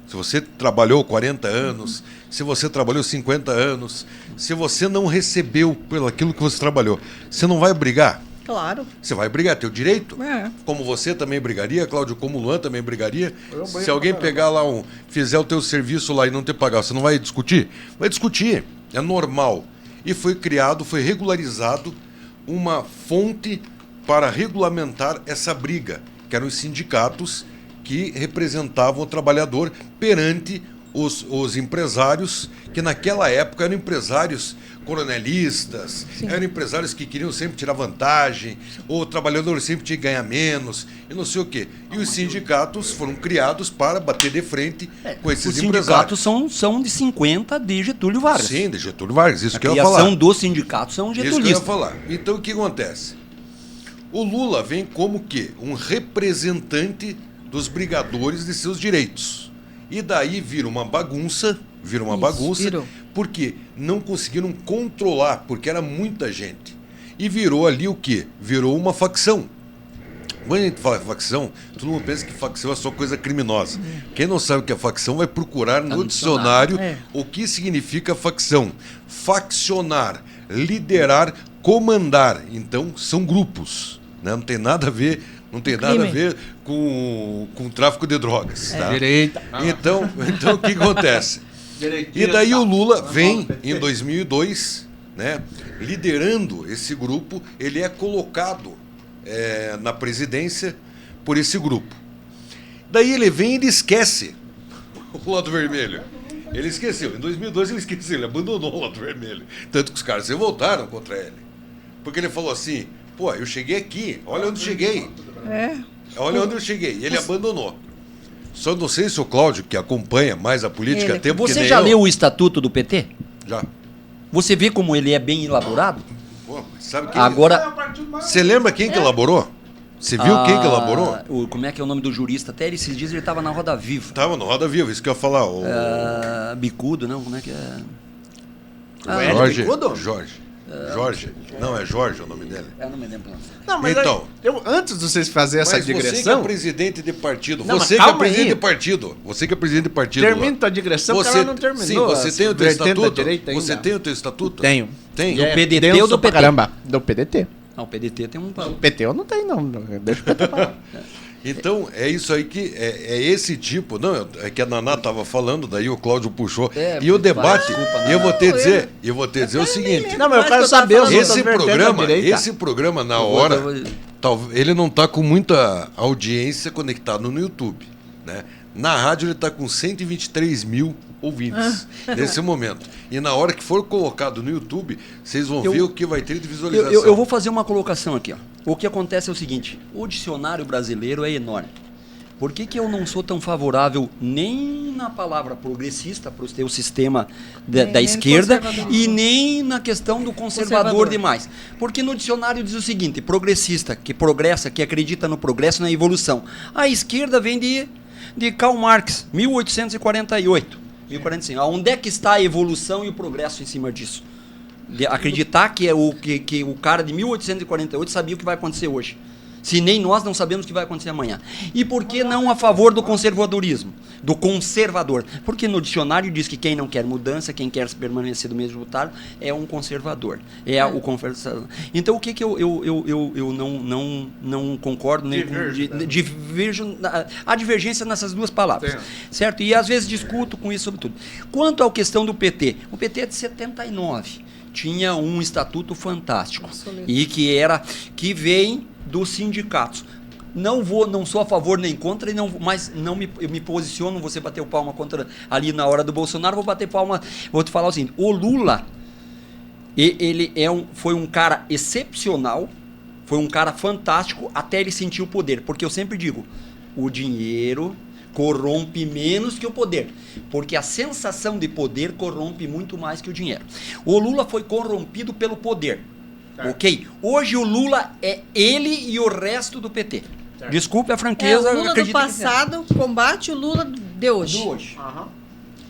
se você trabalhou 40 anos, se você trabalhou 50 anos, se você não recebeu pelo aquilo que você trabalhou, você não vai brigar? Claro. Você vai brigar, teu direito? É. Como você também brigaria, Cláudio, como o Luan também brigaria. Se alguém pegar lá fizer o teu serviço lá e não te pagar, você não vai discutir? Vai discutir, é normal. E foi regularizado uma fonte para regulamentar essa briga, que eram os sindicatos que representavam o trabalhador perante os empresários, que naquela época eram empresários coronelistas, eram empresários que queriam sempre tirar vantagem, o trabalhador sempre tinha que ganhar menos, e não sei o quê. E os sindicatos foram criados para bater de frente com esses empresários. Os sindicatos são de 50 de Getúlio Vargas. Sim, de Getúlio Vargas, isso A que eu ia falar. criação dos sindicatos são Isso que eu ia getulistas. falar. Então o que acontece? O Lula vem como que um representante dos brigadores de seus direitos. E daí vira uma bagunça, virou. porque não conseguiram controlar, porque era muita gente. E virou ali o quê? Virou uma facção. Quando a gente fala facção, todo mundo pensa que facção é só coisa criminosa. Quem não sabe o que é facção vai procurar no dicionário o que significa facção. Faccionar, liderar, comandar. Então, são grupos. Né? Não tem nada a ver, com tráfico de drogas. Tá? Direita. Então, o que acontece? E daí o Lula vem em 2002, né, liderando esse grupo, ele é colocado na presidência por esse grupo. Daí ele vem e ele esquece o lado vermelho. Ele esqueceu. Em 2002 ele esqueceu, ele abandonou o lado vermelho. Tanto que os caras se voltaram contra ele. Porque ele falou assim, pô, eu cheguei aqui, olha onde cheguei. Olha onde eu cheguei. E ele abandonou. Só não sei se o Cláudio, que acompanha mais a política, tempo que Você nem já eu, leu o Estatuto do PT? Já. Você vê como ele é bem elaborado? Pô, sabe quem... Agora, Você lembra quem que elaborou? Você viu quem que elaborou? como é que é o nome do jurista? Até esses dias ele estava na Roda Viva. Tava no Roda Viva, isso que eu ia falar. Bicudo, não? Como é que é? Jorge. Bicudo? Jorge. Não, é Jorge o nome dele. Eu não me lembro. Não, mas Então. antes de vocês fazerem essa Mas você que é digressão, presidente de partido. Não, Você mas que é calma presidente aí. de partido. Você que é presidente de partido. termina lá. tua digressão, porque ela não terminou. Sim, você tem o teu vertente da estatuto? direita ainda. Você tem o teu estatuto? Tenho. Tem? E é PDT denso ou do pra PT? Caramba, do PDT. Não, o PDT tem um... PT eu não tenho, não. Deixa o PT pra lá. Então, é isso aí que é esse tipo. Não, é que a Naná estava falando, daí o Cláudio puxou. E o debate, desculpa, e eu vou te dizer o seguinte. Não, mas eu quero Mas que eu tava saber os falando. outros vertentes da direita. Esse programa, na hora, ele não está com muita audiência conectado no YouTube. Né? Na rádio ele está com 123 mil ouvintes nesse momento. E na hora que for colocado no YouTube, vocês vão ver o que vai ter de visualização. Eu vou fazer uma colocação aqui. Ó. O que acontece é o seguinte, o dicionário brasileiro é enorme. Por que eu não sou tão favorável nem na palavra progressista, para o teu sistema da esquerda, e nem na questão do conservador demais? Porque no dicionário diz o seguinte, progressista, que progressa, que acredita no progresso, na evolução. A esquerda vem de Karl Marx, 1848, 1045. Onde é que está a evolução e o progresso em cima disso? De acreditar que o cara de 1848 sabia o que vai acontecer hoje. Se nem nós não sabemos o que vai acontecer amanhã. E por que não a favor do conservadorismo? Do conservador? Porque no dicionário diz que quem não quer mudança, quem quer permanecer do mesmo resultado, é um conservador. É o conservador. Então o que eu não concordo, nem diverjo, há divergência nessas duas palavras. Certo? E às vezes discuto com isso sobretudo. Quanto à questão do PT, o PT é de 79. Tinha um estatuto fantástico. E que vem dos sindicatos. Não sou a favor nem contra, mas eu me posiciono, você bateu palma contra ali na hora do Bolsonaro, vou bater palma, vou te falar o seguinte, o Lula, ele foi um cara excepcional, foi um cara fantástico até ele sentir o poder, porque eu sempre digo, o dinheiro corrompe menos que o poder, porque a sensação de poder corrompe muito mais que o dinheiro. O Lula foi corrompido pelo poder. Ok? Hoje o Lula é ele e o resto do PT. Certo. Desculpe a franqueza. O Lula do passado combate o Lula de hoje.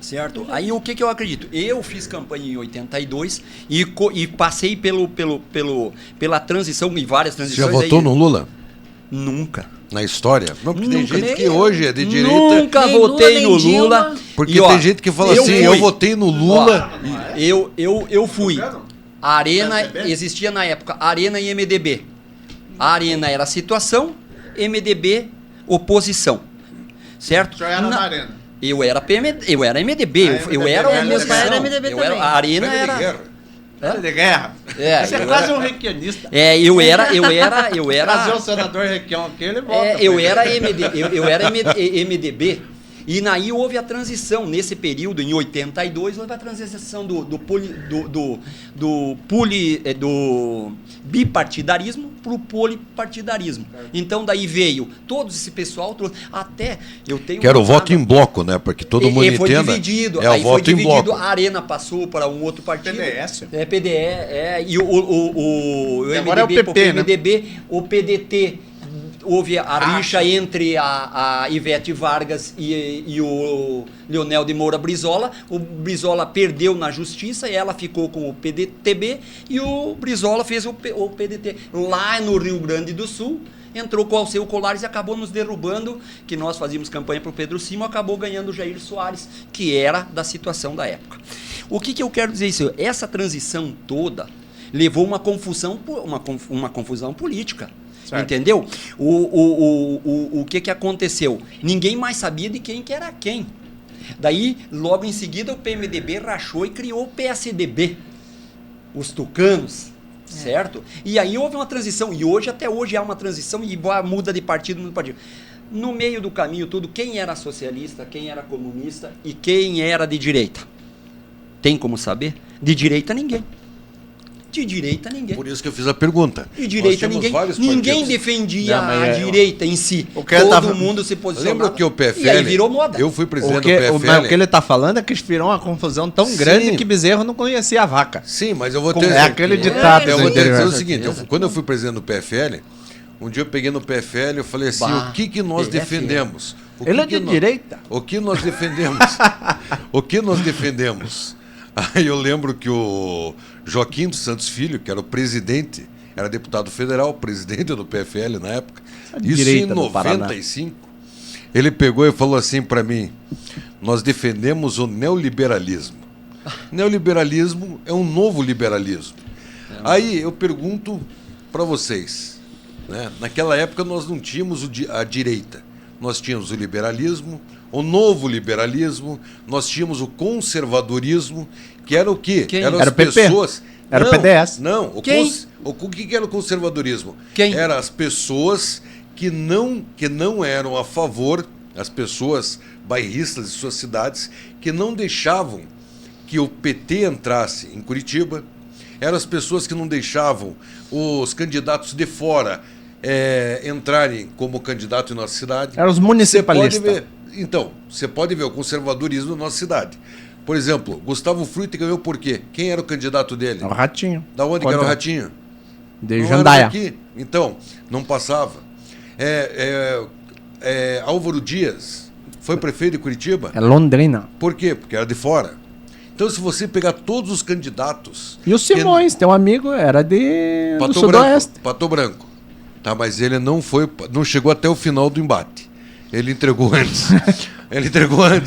Certo? Aí o que eu acredito? Eu fiz campanha em 82 e passei pela transição, em várias transições. Você já votou no Lula? Nunca. Na história? Não, porque tem gente que hoje é de direita. Nunca votei no Lula. Porque tem gente que fala assim, eu votei no Lula. Eu fui. A Arena existia na época, Arena e MDB. A Arena era situação, MDB, oposição. Certo? Já era na Arena. Eu era MDB, eu era oposição. Era MDB também. A Arena era... De guerra. Você é quase um requionista. Eu era... Trazer o senador Requião aqui, ele volta. Eu era MDB. E aí houve a transição, nesse período, em 82, houve a transição do bipartidarismo para o polipartidarismo. Então daí veio todo esse pessoal, até eu tenho... Que era o voto em bloco, né? Porque todo mundo entenda. Foi dividido, aí foi voto em bloco. A Arena passou para um outro partido. PDS. PDE, e o agora MDB, é o PP, MDB, né? O PDT... Houve a rixa entre a Ivete Vargas e o Leonel de Moura Brizola. O Brizola perdeu na justiça e ela ficou com o PDTB e o Brizola fez o PDT. Lá no Rio Grande do Sul, entrou com o Alceu Colares e acabou nos derrubando, que nós fazíamos campanha para o Pedro Simo, acabou ganhando o Jair Soares, que era da situação da época. O que eu quero dizer isso? Essa transição toda levou uma confusão política. Certo. Entendeu? O que aconteceu? Ninguém mais sabia de quem que era quem. Daí, logo em seguida, o PMDB rachou e criou o PSDB. Os tucanos, certo? E aí houve uma transição. E hoje, até hoje, há uma transição e muda de partido no partido. No meio do caminho tudo, quem era socialista, quem era comunista e quem era de direita? Tem como saber? De direita, ninguém. De direita, ninguém. Por isso que eu fiz a pergunta. De direita, ninguém defendia a direita em si. Todo mundo se posicionava. Lembra que o PFL... E aí virou moda. Eu fui presidente do PFL. O que ele está falando é que virou uma confusão tão grande que Bezerro não conhecia a vaca. Sim, mas eu vou ter... É aquele ditado. Eu vou ter dizer o seguinte, quando eu fui presidente do PFL, um dia eu peguei no PFL e falei assim, o que nós defendemos? Ele é de direita. O que nós defendemos? O que nós defendemos? Aí eu lembro que o Joaquim dos Santos Filho, que era o presidente, era deputado federal, presidente do PFL na época, isso em 95, ele pegou e falou assim para mim, nós defendemos o neoliberalismo. Neoliberalismo é um novo liberalismo. Aí eu pergunto para vocês, né? Naquela época nós não tínhamos a direita, nós tínhamos o liberalismo, o novo liberalismo, nós tínhamos o conservadorismo, que era o quê? Eram as pessoas... Era o PDS. Não, o que era o conservadorismo? Eram as pessoas que não eram a favor as pessoas bairristas de suas cidades, que não deixavam que o PT entrasse em Curitiba, eram as pessoas que não deixavam os candidatos de fora entrarem como candidato em nossa cidade. Eram os municipalistas. Então, você pode ver o conservadorismo da nossa cidade. Por exemplo, Gustavo Frutti ganhou por quê? Quem era o candidato dele? O Ratinho. Da onde que era o Ratinho? De Não Jandaia. era daqui. Então, não passava. Álvaro Dias foi prefeito de Curitiba. É Londrina. Por quê? Porque era de fora. Então, se você pegar todos os candidatos... E o Simões, teu amigo, era do Sudoeste. Pato Branco. Tá, mas ele não chegou até o final do embate. Ele entregou antes.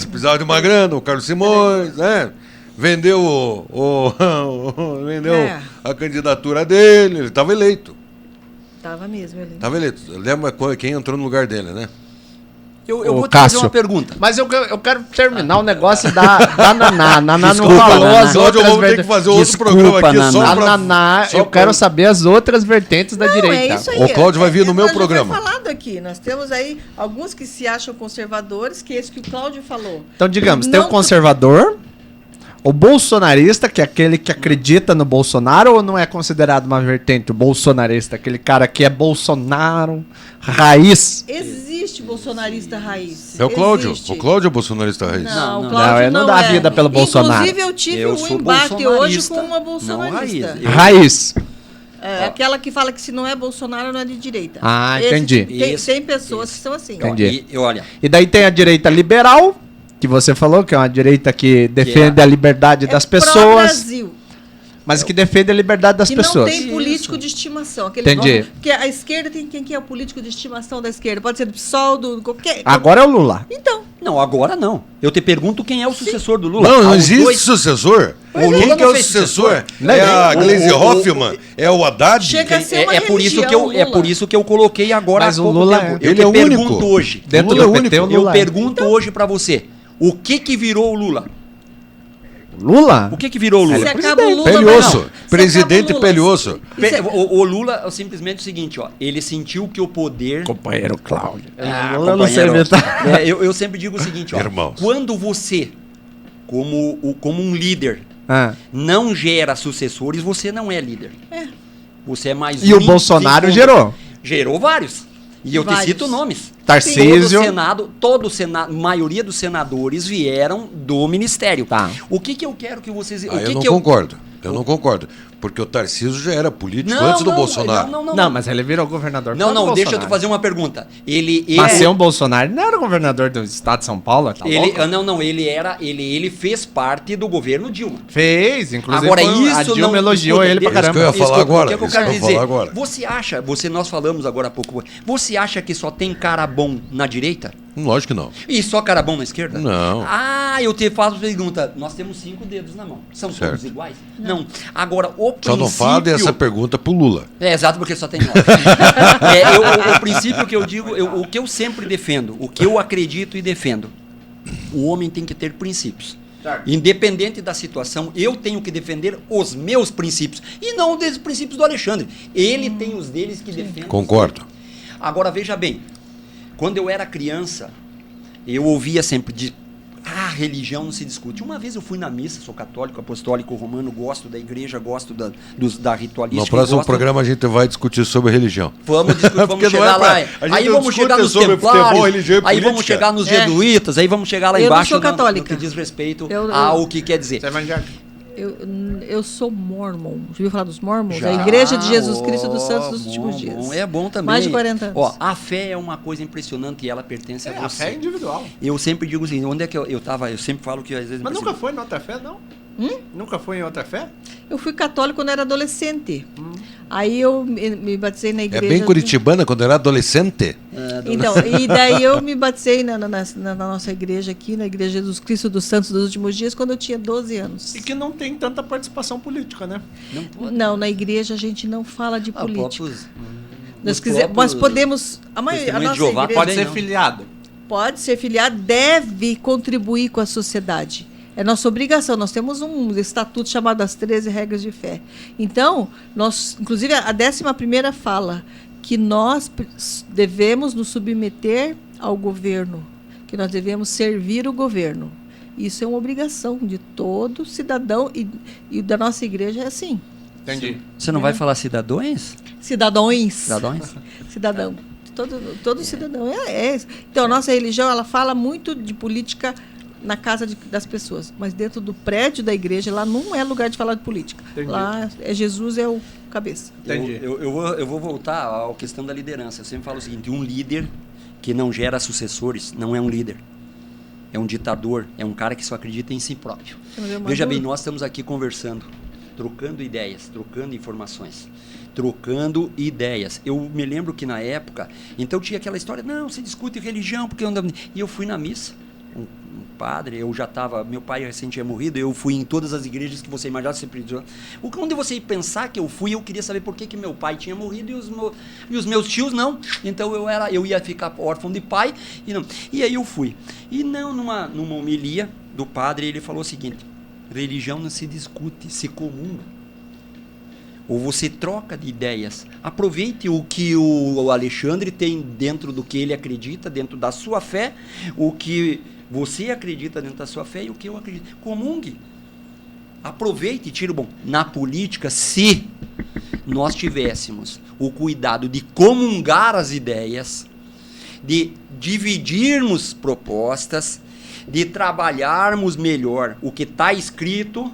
Precisava de uma grana, o Carlos Simões, né? Vendeu a candidatura dele, ele estava eleito. Estava mesmo ele. Estava eleito. Lembra quem entrou no lugar dele, né? Eu Ô, vou te Cássio. fazer uma pergunta. Mas eu quero terminar o negócio da Naná. Naná não Desculpa, falou Naná. as Hoje eu outras vou ter que fazer outro Desculpa, programa aqui Naná. só A pra... Naná, só eu pra- quero saber as outras vertentes da direita. É isso aí. O Cláudio vai vir no meu Já foi programa. falado aqui. Nós temos aí alguns que se acham conservadores, que é isso que o Cláudio falou. Então, digamos, tem o Não- conservador, o bolsonarista, que é aquele que acredita no Bolsonaro, ou não é considerado uma vertente? O bolsonarista, aquele cara que é Bolsonaro, raiz. Existe bolsonarista raiz. É o Cláudio. Existe. O Cláudio é bolsonarista raiz. Não, Não, o Cláudio ele não dá a vida pelo Bolsonaro. Inclusive, eu tive Eu um sou embate hoje bolsonarista, com uma não bolsonarista. raiz. Raiz. É, aquela que fala que se não é Bolsonaro, não é de direita. Ah, entendi. Tem Esse- pessoas que são assim. Entendi. E olha, E daí tem a direita liberal, que você falou, que é uma direita que defende a liberdade das pessoas, Pró-Brasil. mas que defende a liberdade das Que pessoas. não tem político Isso. de estimação. Aquele Entendi. Porque a esquerda tem quem que é o político de estimação da esquerda? Pode ser do PSOL, do qualquer... Agora é o Lula. Então, não, agora não. Eu te pergunto quem é o sucessor do Lula. Não Aos existe dois- sucessor. O Lula Quem não que é o fez sucessor? sucessor. É a Não, Gleisi o- Hoffmann? É o Haddad? Chega a ser uma É por isso que religião, é Lula. por isso que eu coloquei agora Mas há o pouco Lula tempo. é- Eu ele te é o pergunto único. hoje. Dentro Lula é do o PT, o único. Eu Lula. pergunto hoje pra você. O que virou o Lula? Lula? O que virou o se Lula? acaba o Lula... Pele e vai- osso. não. Se Presidente acaba o Lula. pele e osso. O Lula é simplesmente o seguinte, ó. Ele sentiu que o poder... Companheiro Cláudio. Ah, Lula não sei companheiro, imitar. eu sempre digo o seguinte, ó. Irmãos. Quando você, como um líder, Ah. não gera sucessores, você não é líder. Você é mais E o um Bolsonaro que- gerou. Gerou vários. E eu Vários. te cito nomes. Tarcísio. Todo o Senado, maioria dos senadores vieram do ministério. Tá. O que eu quero que vocês... o Ah, que eu não que concordo. Eu não concordo. Porque o Tarcísio já era político antes do Bolsonaro. Não, mas ele virou governador. Não, por causa do deixa eu te Bolsonaro. fazer uma pergunta. Ele Mas ser um Bolsonaro não era governador do estado de São Paulo? Tá louco? ele fez parte do governo Dilma. Fez, inclusive Agora foi- a isso Dilma não elogiou escuta, ele pra isso caramba. que eu ia falar agora, O que eu isso quero que eu ia dizer? falar agora. Você acha, nós falamos agora há pouco, você acha que só tem cara bom na direita? Lógico que não. E só cara bom na esquerda? Não. Ah, eu te faço a pergunta. Nós temos 5 dedos na mão. São Certo. todos iguais? Não. Agora, o princípio... Só não fala dessa pergunta pro Lula. É, exato, porque só tem 9. O princípio que eu digo, o que eu sempre defendo, o que eu acredito e defendo, o homem tem que ter princípios. Independente da situação, eu tenho que defender os meus princípios e não os princípios do Alexandre. Ele tem os deles que defende. Concordo. Agora, veja bem, quando eu era criança, eu ouvia sempre de religião não se discute. Uma vez eu fui na missa, sou católico, apostólico, romano, gosto da igreja, gosto da ritualística. No próximo gosto- programa a gente vai discutir sobre religião. Vamos discutir, Porque vamos não é chegar pra- lá. a gente Aí não vamos discute chegar nos sobre futebol, templários, religião e aí vamos política. chegar nos É. jesuítas, aí vamos chegar lá Eu não embaixo sou no católica. que diz respeito Eu- ao que quer dizer. Você é evangélico? Eu sou mormon. Já ouviu falar dos mormons? Já. A Igreja de Jesus Cristo dos Santos dos Últimos Dias. É bom também. Mais de 40 anos. Ó, a fé é uma coisa impressionante e ela pertence a A você. fé é individual. Eu sempre digo assim, onde é que eu tava, eu sempre falo que às vezes... Mas nunca foi em outra fé, não? Nunca foi em outra fé? Eu fui católico quando era adolescente. Aí eu me batizei na É igreja. bem curitibana quando era adolescente. Então, e daí eu me batizei na nossa igreja aqui, na Igreja de Jesus Cristo dos Santos dos Últimos Dias, quando eu tinha 12 anos. E que não tem tanta participação política, né? Não pode. Não, na igreja a gente não fala de política. Nós os Nós próprios podemos. A Testemunho de nossa Jeová igreja Pode Também ser não. filiado. pode ser filiado, deve contribuir com a sociedade. É nossa obrigação. Nós temos um estatuto chamado as 13 Regras de Fé. Então, inclusive, a 11ª fala que nós devemos nos submeter ao governo. que nós devemos servir o governo. Isso é uma obrigação de todo cidadão e da nossa igreja é assim. Entendi. Você não vai falar cidadãos? Cidadãos. Cidadãos? Cidadão. Todo cidadão. Então, a nossa religião, ela fala muito de política na casa das pessoas, mas dentro do prédio da igreja, lá não é lugar de falar de política. Entendi. Lá Jesus é o cabeça. Entendi. Eu vou voltar à questão da liderança. Eu sempre falo o seguinte, um líder que não gera sucessores não é um líder. É um ditador, é um cara que só acredita em si próprio. Veja bem, nós estamos aqui conversando, trocando ideias, trocando informações, trocando ideias. Eu me lembro que na época, então tinha aquela história, não, se discute religião, porque e eu fui na missa, um padre, eu já estava, meu pai recente tinha morrido, eu fui em todas as igrejas que você imaginar, onde você pensar que eu fui, eu queria saber por que meu pai tinha morrido e os meus tios não, então eu ia ficar órfão de pai, e aí eu fui, e numa homilia do padre, ele falou o seguinte, religião não se discute, se comunga, ou você troca de ideias, aproveite o que o Alexandre tem dentro do que ele acredita, dentro da sua fé, o que você acredita dentro da sua fé e o que eu acredito. Comungue. Aproveite e tire o bom. Na política, se nós tivéssemos o cuidado de comungar as ideias, de dividirmos propostas, de trabalharmos melhor o que está escrito,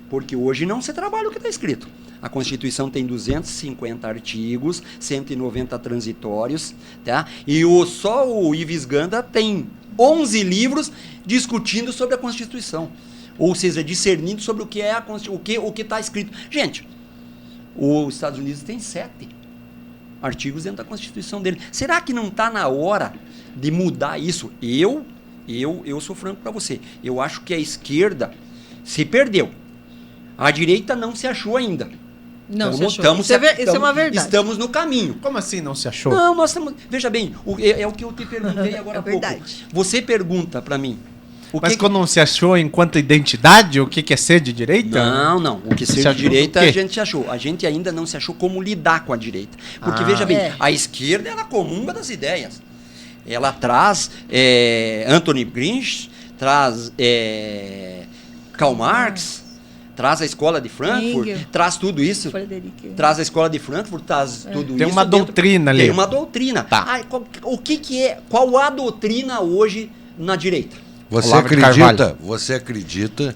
porque hoje não se trabalha o que está escrito. A Constituição tem 250 artigos, 190 transitórios, tá? E só o Ives Gandra tem 11 livros discutindo sobre a Constituição. Ou seja, discernindo sobre o que é a Constituição, o que está escrito. Gente, os Estados Unidos tem 7 artigos dentro da Constituição dele. Será que não está na hora de mudar isso? Eu sou franco para você. Eu acho que a esquerda se perdeu. A direita não se achou ainda. Não se achou. Isso é uma verdade. Estamos no caminho. Como assim não se achou? Não, nós estamos... Veja bem, é o que eu te perguntei agora há pouco. Verdade. Você pergunta para mim... Mas quando não se achou enquanto identidade, o que é ser de direita? Não. O que ser de direita a gente se achou. A gente ainda não se achou como lidar com a direita. Porque, veja bem, a esquerda, ela comunga das ideias. Ela traz Anthony Gramsci, traz Karl Marx... Traz a escola de Frankfurt, traz tudo isso. Traz a escola de Frankfurt, traz tudo isso. Tem uma doutrina ali. Tem uma doutrina. Tá. Qual a doutrina hoje na direita? Você acredita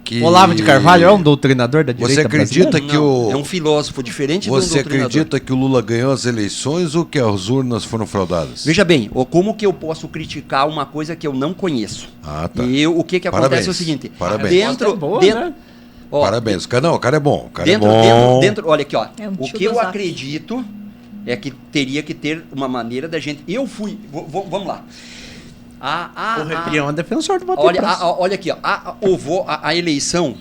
que... Olavo de Carvalho é um doutrinador da direita Você acredita que é um filósofo diferente de um Você doutrinador. acredita que o Lula ganhou as eleições ou que as urnas foram fraudadas? Veja bem, como que eu posso criticar uma coisa que eu não conheço? Ah, tá. E o que acontece é o seguinte. Parabéns. Né? Parabéns. O cara é bom. Olha aqui, ó. O que eu acredito é que teria que ter uma maneira da gente... Vamos lá. O Repião é defensor do voto impresso. Olha aqui, ó. A eleição,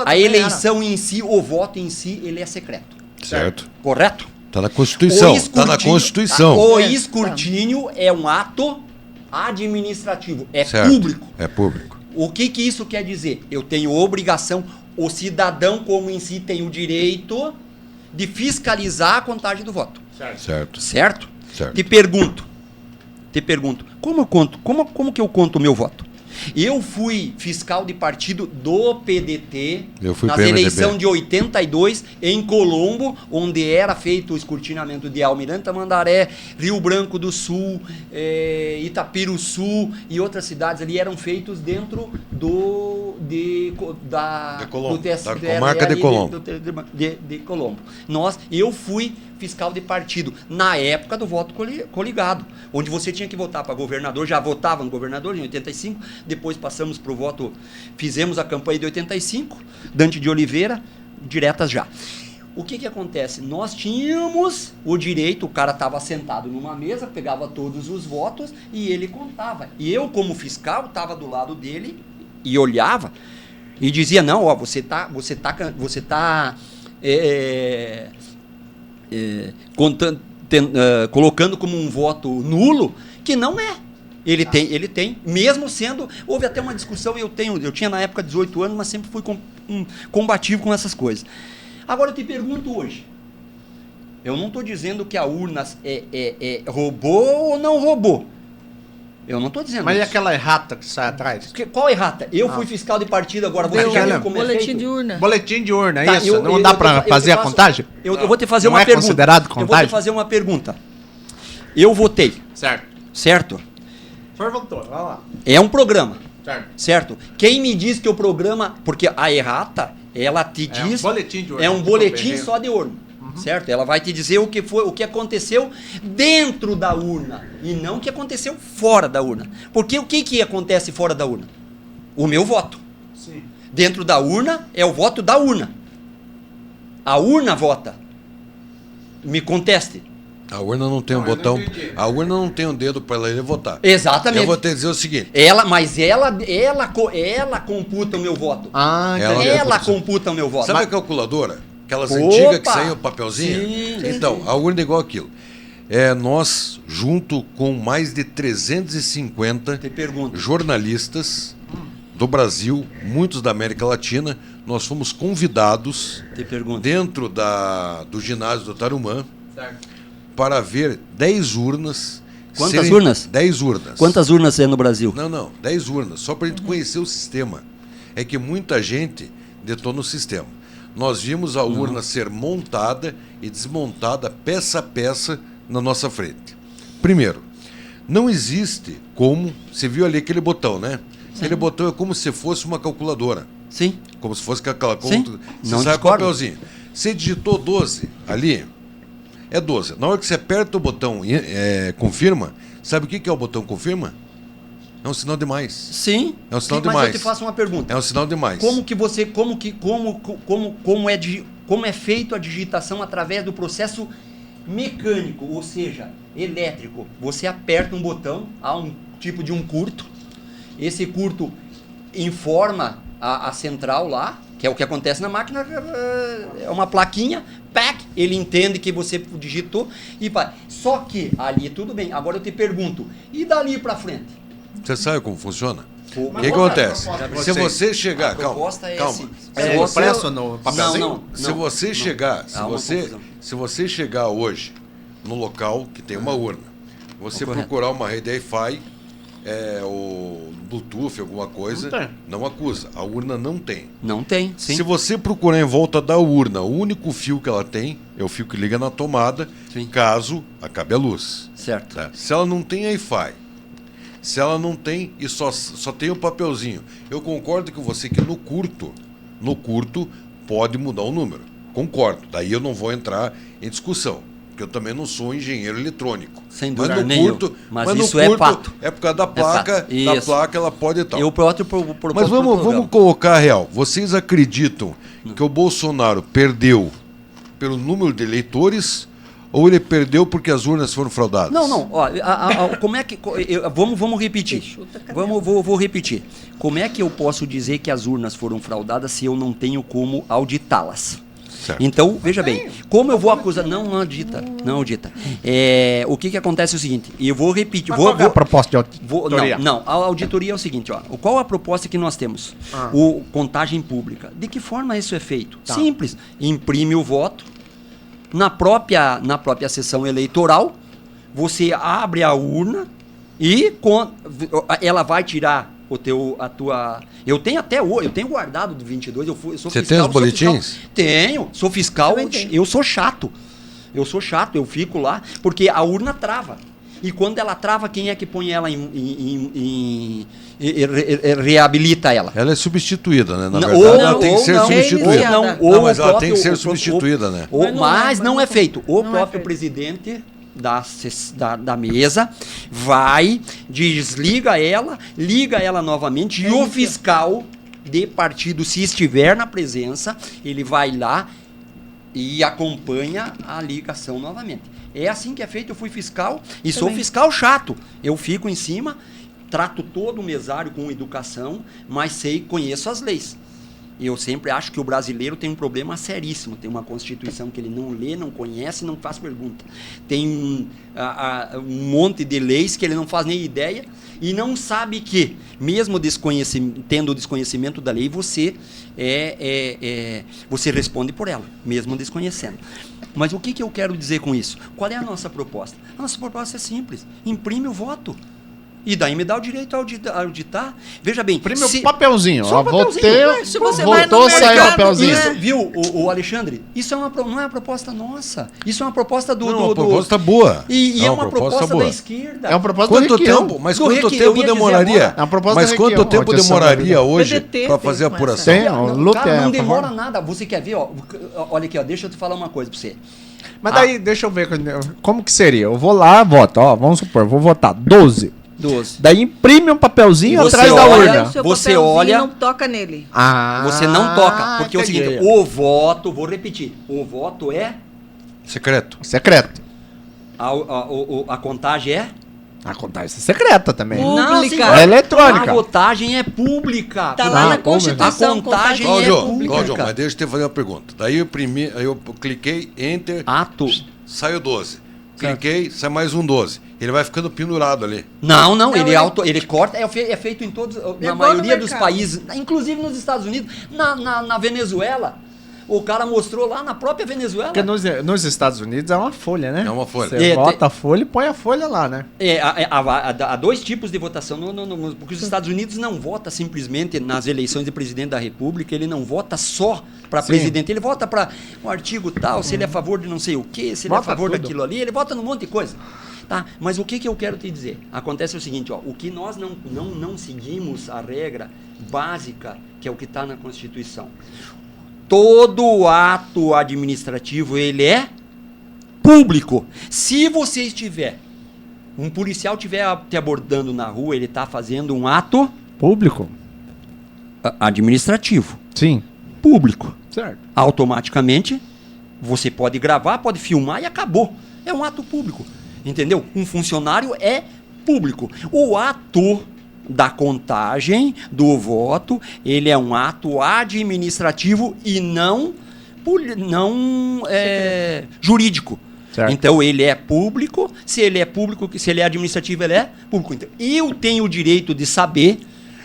a eleição em si, o voto em si, ele é secreto. Certo. Correto? Está na Constituição. O escrutínio é um ato administrativo. É certo. Público. É público. O que isso quer dizer? Eu tenho obrigação, o cidadão como em si tem o direito de fiscalizar a contagem do voto. Certo? Te pergunto, como que eu conto o meu voto? Eu fui fiscal de partido do PDT nas eleições de 82 em Colombo, onde era feito o escrutinamento de Almirante Tamandaré, Rio Branco do Itapiruçu e outras cidades ali eram feitos dentro de Colombo, da comarca de Colombo. De Colombo. Eu fui fiscal de partido na época do voto coligado, onde você tinha que votar para governador, já votava no governador em 85, depois passamos para o voto, fizemos a campanha de 85, Dante de Oliveira, diretas já. O que acontece? Nós tínhamos o direito, o cara estava sentado numa mesa, pegava todos os votos e ele contava. E eu, como fiscal, estava do lado dele e olhava e dizia, não, ó, você tá colocando como um voto nulo, que não é. Ele tem, mesmo sendo... Houve até uma discussão, eu tinha na época 18 anos, mas sempre fui combativo com essas coisas. Agora eu te pergunto hoje, eu não estou dizendo que a urna roubou ou não roubou. Eu não estou dizendo Mas e isso. aquela errata que sai atrás? Qual errata? Eu fui fiscal de partido, agora você Deu já viu como é boletim feito? de urna. Boletim de urna, Tá, isso? Não dá para fazer a contagem? Eu vou te fazer Não uma é pergunta. considerado Eu vou contagem? te fazer uma pergunta. Eu votei, Certo. certo? O senhor votou, vai lá. É um programa, Certo. certo? Quem me diz que o programa... Porque a errata, ela te É um diz... boletim de urna. É um Tipo, boletim perreiro. só de urna. Certo? Ela vai te dizer o que foi, o que aconteceu dentro da urna e não o que aconteceu fora da urna. Porque o que acontece fora da urna? O meu voto. Sim. Dentro da urna é o voto da urna. A urna vota. Me conteste. A urna não tem um Não, eu não botão. entendi. A urna não tem um dedo para ela ir votar. Exatamente. Eu vou te dizer o seguinte. Ela computa o meu voto. Ah, Ela- entendi. Ela computa o meu voto. Sabe a calculadora? Aquelas antigas que Opa! saíam o papelzinho? Sim, Então, a urna é igual aquilo. Nós, junto com mais de 350 Te pergunto. jornalistas do Brasil, muitos da América Latina, nós fomos convidados Te pergunto. dentro do ginásio do Tarumã Certo. para ver 10 urnas. Quantas urnas? 10 urnas. Quantas urnas é no Brasil? Não, 10 urnas, só para a gente conhecer o sistema. É que muita gente detona o sistema. Nós vimos a urna ser montada e desmontada peça a peça na nossa frente. Primeiro, não existe como... Você viu ali aquele botão, né? Aquele botão é como se fosse uma calculadora. Sim. Como se fosse aquela Sim. conta. Você Não sai o discordo. papelzinho. Você digitou 12 ali, é 12. Na hora que você aperta o botão confirma, sabe o que é o botão confirma? É um sinal de mais. Sim. É um sinal de Mas mais. eu te faço uma pergunta. É um sinal de mais. Como é feito a digitação através do processo mecânico, ou seja, elétrico? Você aperta um botão, há um tipo de um curto. Esse curto informa a central lá, que é o que acontece na máquina, é uma plaquinha, pack, ele entende que você digitou e vai. Só que ali tudo bem. Agora eu te pergunto, e dali para frente? Você sabe como funciona? O O que acontece? proposta Se de você chegar, A calma, proposta é calma. assim. É impresso no papelzinho? Não. Se você chegar, Há uma confusão. se você chegar hoje no local que tem uma urna, você Correto. procurar uma rede Wi-Fi, ou Bluetooth, alguma coisa, Não tem. não acusa. A urna não tem. Não tem, sim. Se você procurar em volta da urna, o único fio que ela tem é o fio que liga na tomada, Sim. caso acabe a luz. Certo. Tá? Se ela não tem Wi-Fi, se ela não tem e só tem o papelzinho, eu concordo com você que no curto pode mudar o número. Concordo. Daí eu não vou entrar em discussão, porque eu também não sou engenheiro eletrônico. Sem Mas dúvida no nenhuma. curto, Mas no isso é curto fato. é por causa da placa, fato. Isso. ela pode e tal. Eu próprio Mas vamos colocar a real. Vocês acreditam que o Bolsonaro perdeu pelo número de eleitores ou ele perdeu porque as urnas foram fraudadas? Não. Ó, como é que... Vamos repetir. Chuta a canela. Vou repetir. Como é que eu posso dizer que as urnas foram fraudadas se eu não tenho como auditá-las? Certo. Então, veja bem, como eu vou acusar... Não audita. O que acontece é o seguinte, e eu vou repetir... Mas qual é a proposta de auditoria? A auditoria é o seguinte, ó. Qual a proposta que nós temos? O contagem pública. De que forma isso é feito? Tá. Simples. Imprime o voto. Na própria sessão eleitoral, você abre a urna e ela vai tirar a tua... Eu tenho até hoje, eu tenho guardado do 22, eu sou Você fiscal. tem os sou boletins? fiscal. Tenho, sou fiscal, Também tenho. eu sou chato. Eu fico lá, porque a urna trava. E quando ela trava, quem é que põe ela reabilita ela? Ela é substituída, né? Na Não, verdade, ou ela tem que não, ser não, substituída. não, ou mas o ela próprio- tem que ser o- substituída, né? Mas não é feito. O não é próprio feito. presidente da mesa vai, desliga ela, liga ela novamente e o fiscal de partido, se estiver na presença, ele vai lá e acompanha a ligação novamente. É assim que é feito. Eu fui fiscal e sou Também. fiscal chato. Eu fico em cima, trato todo o mesário com educação, mas conheço as leis. Eu sempre acho que o brasileiro tem um problema seríssimo. Tem uma Constituição que ele não lê, não conhece, não faz pergunta. Tem um monte de leis que ele não faz nem ideia e não sabe que, mesmo tendo o desconhecimento da lei, você responde por ela, mesmo desconhecendo. Mas o que eu quero dizer com isso? Qual é a nossa proposta? A nossa proposta é simples. Imprime o voto. E daí me dá o direito a auditar. Veja bem, Imprime o papelzinho. Só Ó, um papelzinho. votei, Se você vai no voltou, saiu o mercado, papelzinho. Isso, viu, o Alexandre? Isso não é uma proposta nossa. Isso é uma proposta do... Não, uma proposta boa. E é uma proposta boa. da esquerda. É uma proposta Quanto do Requião. tempo? Mas Do quanto Requião, eu tempo ia dizer demoraria? agora. É uma proposta Mas do quanto Requião, tempo audição da demoraria vida. hoje PDT para fazer a veio com apuração? essa. Tem, ó, Não, Luta cara, é não a demora favor. nada. Você quer ver, ó? Olha aqui, ó. Deixa eu te falar uma coisa pra você. Mas daí, deixa eu ver como que seria. Eu vou lá, voto. Ó, vamos supor, vou votar 12. 12. Daí imprime um papelzinho E você atrás da olha- urna. O seu Você papelzinho olha- não toca nele. Ah, Você não toca. Porque é o peguei. seguinte, o voto, vou repetir, o voto é... Secreto. Secreto. A contagem é... A contagem é secreta também. Pública. senhor. É eletrônica. A votagem é pública. Tá Ah, lá na pública. Constituição. A contagem contagem é Cláudio, pública. Cláudio, mas deixa eu te fazer uma pergunta. Daí eu cliquei, enter, Ato. saiu 12. Cliquei, sai mais um 12. Ele vai ficando pendurado ali. Não, Não, ele corta, é feito em todos, na igual maioria no dos mercado. países, inclusive nos Estados Unidos, na Venezuela. O cara mostrou lá na própria Venezuela. Porque nos Estados Unidos é uma folha, né? É uma folha. Você É, bota a folha e põe a folha lá, né? Há dois tipos de votação, porque os Estados Unidos não vota simplesmente nas eleições de presidente da República, ele não vota só para Sim. presidente, ele vota para um artigo tal, se ele é a favor de não sei o quê, se ele é a Vota favor tudo. daquilo ali, ele vota num monte de coisa. Tá? Mas o que eu quero te dizer? Acontece o seguinte, ó, o que nós não seguimos a regra básica, que é o que está na Constituição. Todo ato administrativo, ele é público. Se você estiver, um policial estiver te abordando na rua, ele está fazendo um ato Público? administrativo, Sim. público. Certo. Automaticamente, você pode gravar, pode filmar e acabou. É um ato público. Entendeu? Um funcionário é público. O ato da contagem do voto, ele é um ato administrativo e não jurídico. Certo. Então ele é público, se ele é administrativo, ele é público. Então, eu tenho o direito de saber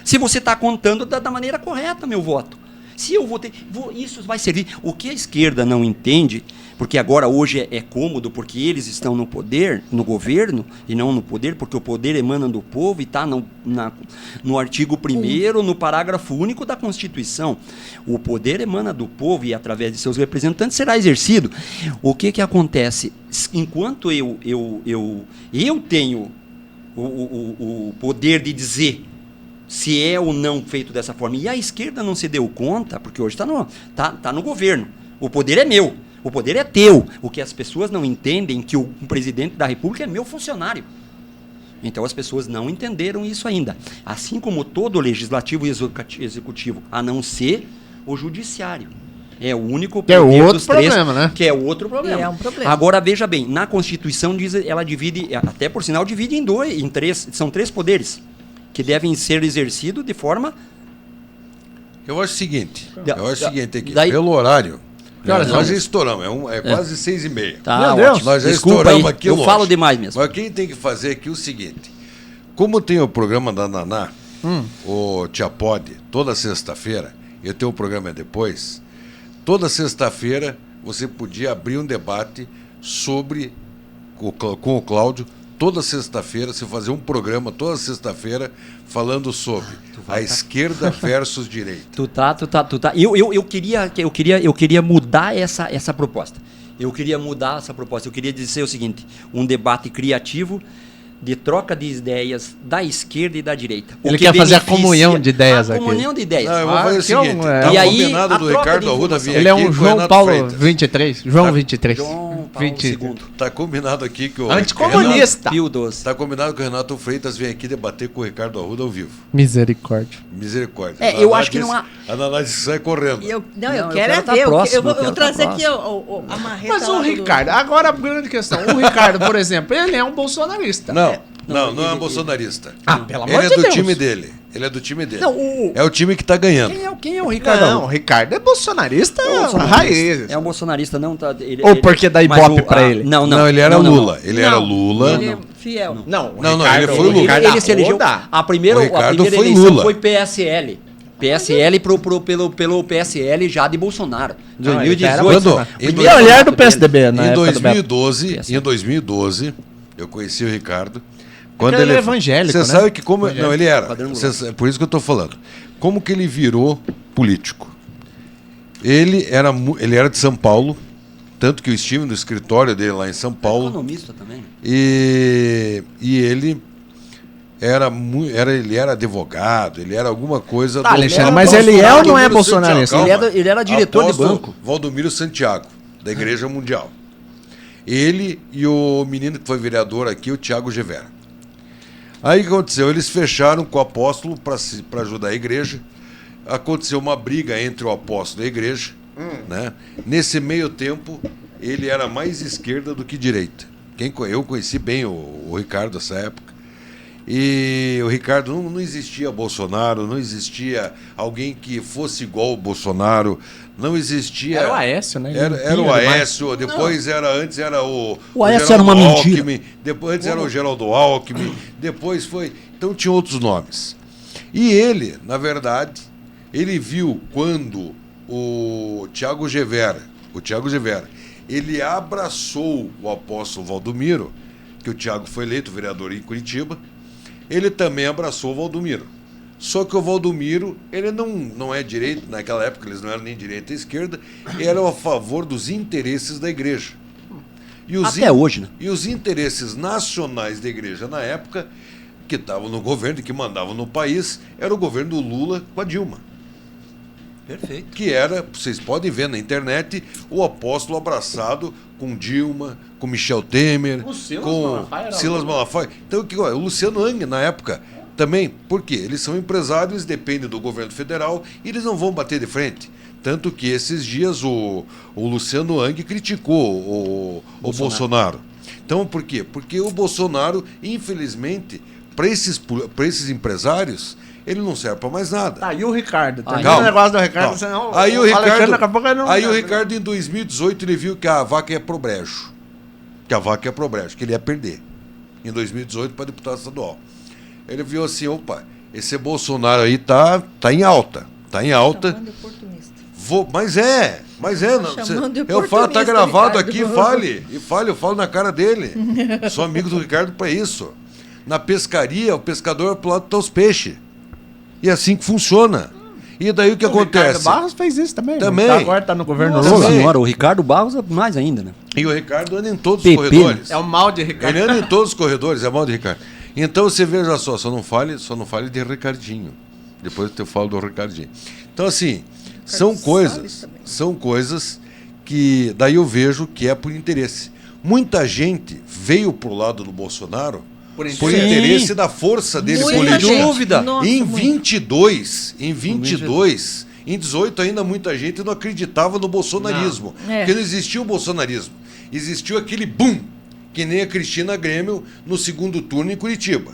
se você está contando da maneira correta meu voto. Se eu votei, isso vai servir. O que a esquerda não entende, porque agora hoje é cômodo, porque eles estão no poder, no governo, e não no poder, porque o poder emana do povo e está no artigo 1º, no parágrafo único da Constituição. O poder emana do povo e, através de seus representantes, será exercido. O que acontece? Enquanto eu tenho o poder de dizer se é ou não feito dessa forma, e a esquerda não se deu conta, porque hoje está no governo, o poder é meu, o poder é teu, o que as pessoas não entendem que o presidente da República é meu funcionário. Então as pessoas não entenderam isso ainda, assim como todo legislativo e executivo, a não ser o judiciário. É o único Que é poder outro dos três, problema, né? que é outro problema. É um problema. Agora veja bem, na Constituição diz, ela divide, até por sinal divide em três, são 3 poderes que devem ser exercidos de forma... Eu acho o seguinte, aqui, Daí- pelo horário, Que horas nós são? já estouramos, é quase 6h30. Tá, Meu Deus. ótimo. Nós já Desculpa estouramos aí, aqui eu longe. falo demais mesmo. Mas quem tem que fazer aqui é o seguinte, como tem o programa da Naná, o Tia Pod, toda sexta-feira, eu tenho o programa depois, toda sexta-feira você podia abrir um debate sobre, com o Cláudio, toda sexta-feira, você fazer um programa toda sexta-feira falando sobre a esquerda versus direita. Tu tá. Eu queria mudar essa proposta. Eu queria dizer o seguinte: um debate criativo de troca de ideias da esquerda e da direita. O Ele que quer fazer a beneficia- comunhão de ideias a aqui. comunhão de ideias. Não, eu vou fazer o que é um- seguinte, é- tá E aí, combinado a do troca Ricardo de Arruda informação. vir Ele é aqui um com o João Renato Paulo Freitas. 23. João Tá. 23. João Paulo 20. II. Tá combinado aqui que o Anticomunista. Pio XII. Tá combinado que o Renato Freitas vem aqui debater com o Ricardo Arruda ao vivo. Misericórdia. Misericórdia. É, A eu Naná acho que não há- A Naná disse que sai correndo. Eu eu quero quero tá ver. próximo, Eu vou eu quero trazer tá aqui a marreta. Mas o lá do- Ricardo, agora a grande questão. O Ricardo, por exemplo, ele é um bolsonarista. Não, Não, não é ele- bolsonarista. Ah, pelo amor Ele é de do Deus. time dele. Ele é do time dele. Não, É o time que tá ganhando. Quem é o Ricardo? Não, o Ricardo é bolsonarista, Bolsonarista. raiz. É um bolsonarista, não tá. Ou porque dá mas ibope pra ele? Não, ele era Lula. Ele era Lula. Ele é fiel. Não, Ele foi o Lula. Ele se elegeu. A primeira O Ricardo foi eleição Lula. foi PSL. PSL pelo PSL já de Bolsonaro. Não, ele era 2018. Bolsonaro. o E primeiro E a olhar do mandato dele. PSDB, na Em época do Beto. 2012, eu conheci o Ricardo Quando ele é evangélico, Você né? sabe que como... Não, ele era. Quadrangular. É por isso que eu estou falando. Como que ele virou político? Ele era de São Paulo, tanto que eu estive no escritório dele lá em São Paulo. Economista também. E ele ele era advogado, ele era alguma coisa... Tá, Alexandre, Era mas ele é ou não é Valdomiro bolsonarista? Santiago, calma. Ele era diretor de Apóstolo banco. Valdomiro Santiago, da Igreja Mundial. Ele e o menino que foi vereador aqui, o Tiago Gevera. Aí o que aconteceu? Eles fecharam com o apóstolo para ajudar a igreja. Aconteceu uma briga entre o apóstolo e a igreja. Né? Nesse meio tempo, ele era mais esquerda do que direita. Eu conheci bem o Ricardo nessa época. E o Ricardo, não existia Bolsonaro, não existia alguém que fosse igual ao Bolsonaro, não existia... Era o Aécio, né? Era o Aécio, depois antes era o Aécio era uma mentira. Alckmin, antes era o Geraldo Alckmin, depois foi... Então tinha outros nomes. E ele, na verdade, ele viu quando o Tiago Gevera, ele abraçou o apóstolo Valdomiro, que o Tiago foi eleito vereador em Curitiba, ele também abraçou o Valdomiro. Só que o Valdomiro, ele não é direito, naquela época eles não eram nem direita nem esquerda, eram a favor dos interesses da igreja. Até hoje, né? E os interesses nacionais da igreja na época, que estavam no governo e que mandavam no país, era o governo do Lula com a Dilma. Perfeito. Que era, vocês podem ver na internet, o apóstolo abraçado com Dilma, com Michel Temer, O Silas com Malafaia era Silas o- Malafaia. Então, o Luciano Hang, na época, também, por quê? Eles são empresários, dependem do governo federal e eles não vão bater de frente. Tanto que esses dias o Luciano Hang criticou o Bolsonaro. Então, por quê? Porque o Bolsonaro, infelizmente, para esses empresários, ele não serve para mais nada. Tá, e o Ricardo? Tem Calma, um negócio do Ricardo. calma. Senão, Aí o Alexandre, Ricardo, daqui a pouco ele não- aí o Ricardo, em 2018, ele viu que a vaca ia pro brejo. Que ele ia perder. Em 2018, para deputado estadual. Ele viu assim, opa, esse Bolsonaro aí tá em alta. Tá em alta. Chamando de oportunista. Mas é. Não, Chamando de eu falo, tá oportunista, gravado Ricardo. aqui, eu falo na cara dele. Sou amigo do Ricardo para isso. Na pescaria, o pescador é pro lado tá os peixes. E é assim que funciona. E daí o que acontece? Ricardo Barros fez isso também. Também. Tá, agora tá no governo Nossa Lula. Também. senhora, o Ricardo Barros é mais ainda, né? E o Ricardo anda em todos os PP, corredores. É o mal de Ricardo. Ele anda em todos os corredores, é mal de Ricardo. Então você veja só não fale de Ricardinho. Depois eu falo do Ricardinho. Então, assim, são coisas que daí eu vejo que é por interesse. Muita gente veio pro lado do Bolsonaro Por por interesse. interesse da força dele Muita política. gente. dúvida. Nossa, Em muito. 22, em 18 ainda muita gente não acreditava no bolsonarismo. Não. É. Porque não existia o bolsonarismo. Existiu aquele boom, que nem a Cristina Grêmio no segundo turno em Curitiba.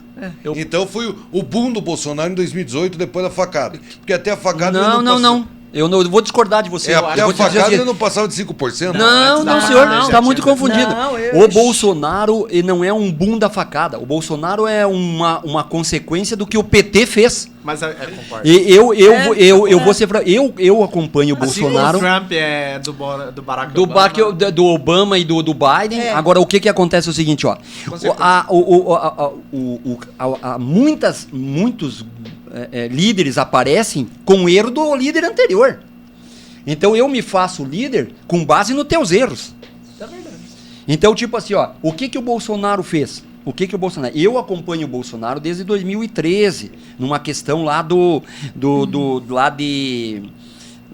Então foi o boom do Bolsonaro em 2018, depois da facada. Porque até a facada... ele Não. passou- Eu vou discordar de você. Até Eu a vou te dizer facada assim, ele não passava de 5%. Não, Não, senhor, não, você está não. muito confundido. Não, eu- O Bolsonaro ele não é um boom da facada. O Bolsonaro é uma consequência do que o PT fez. Mas concordo. E eu É. vou ser eu acompanho o Assim, Bolsonaro o Trump é do Barack do, Obama. do Obama e do Biden. É. Agora, o que acontece é o seguinte, ó. Muitos líderes aparecem com o erro do líder anterior. Então, eu me faço líder com base nos teus erros. É verdade. Então, tipo assim, ó, o que o Bolsonaro fez? Eu acompanho o Bolsonaro desde 2013, numa questão lá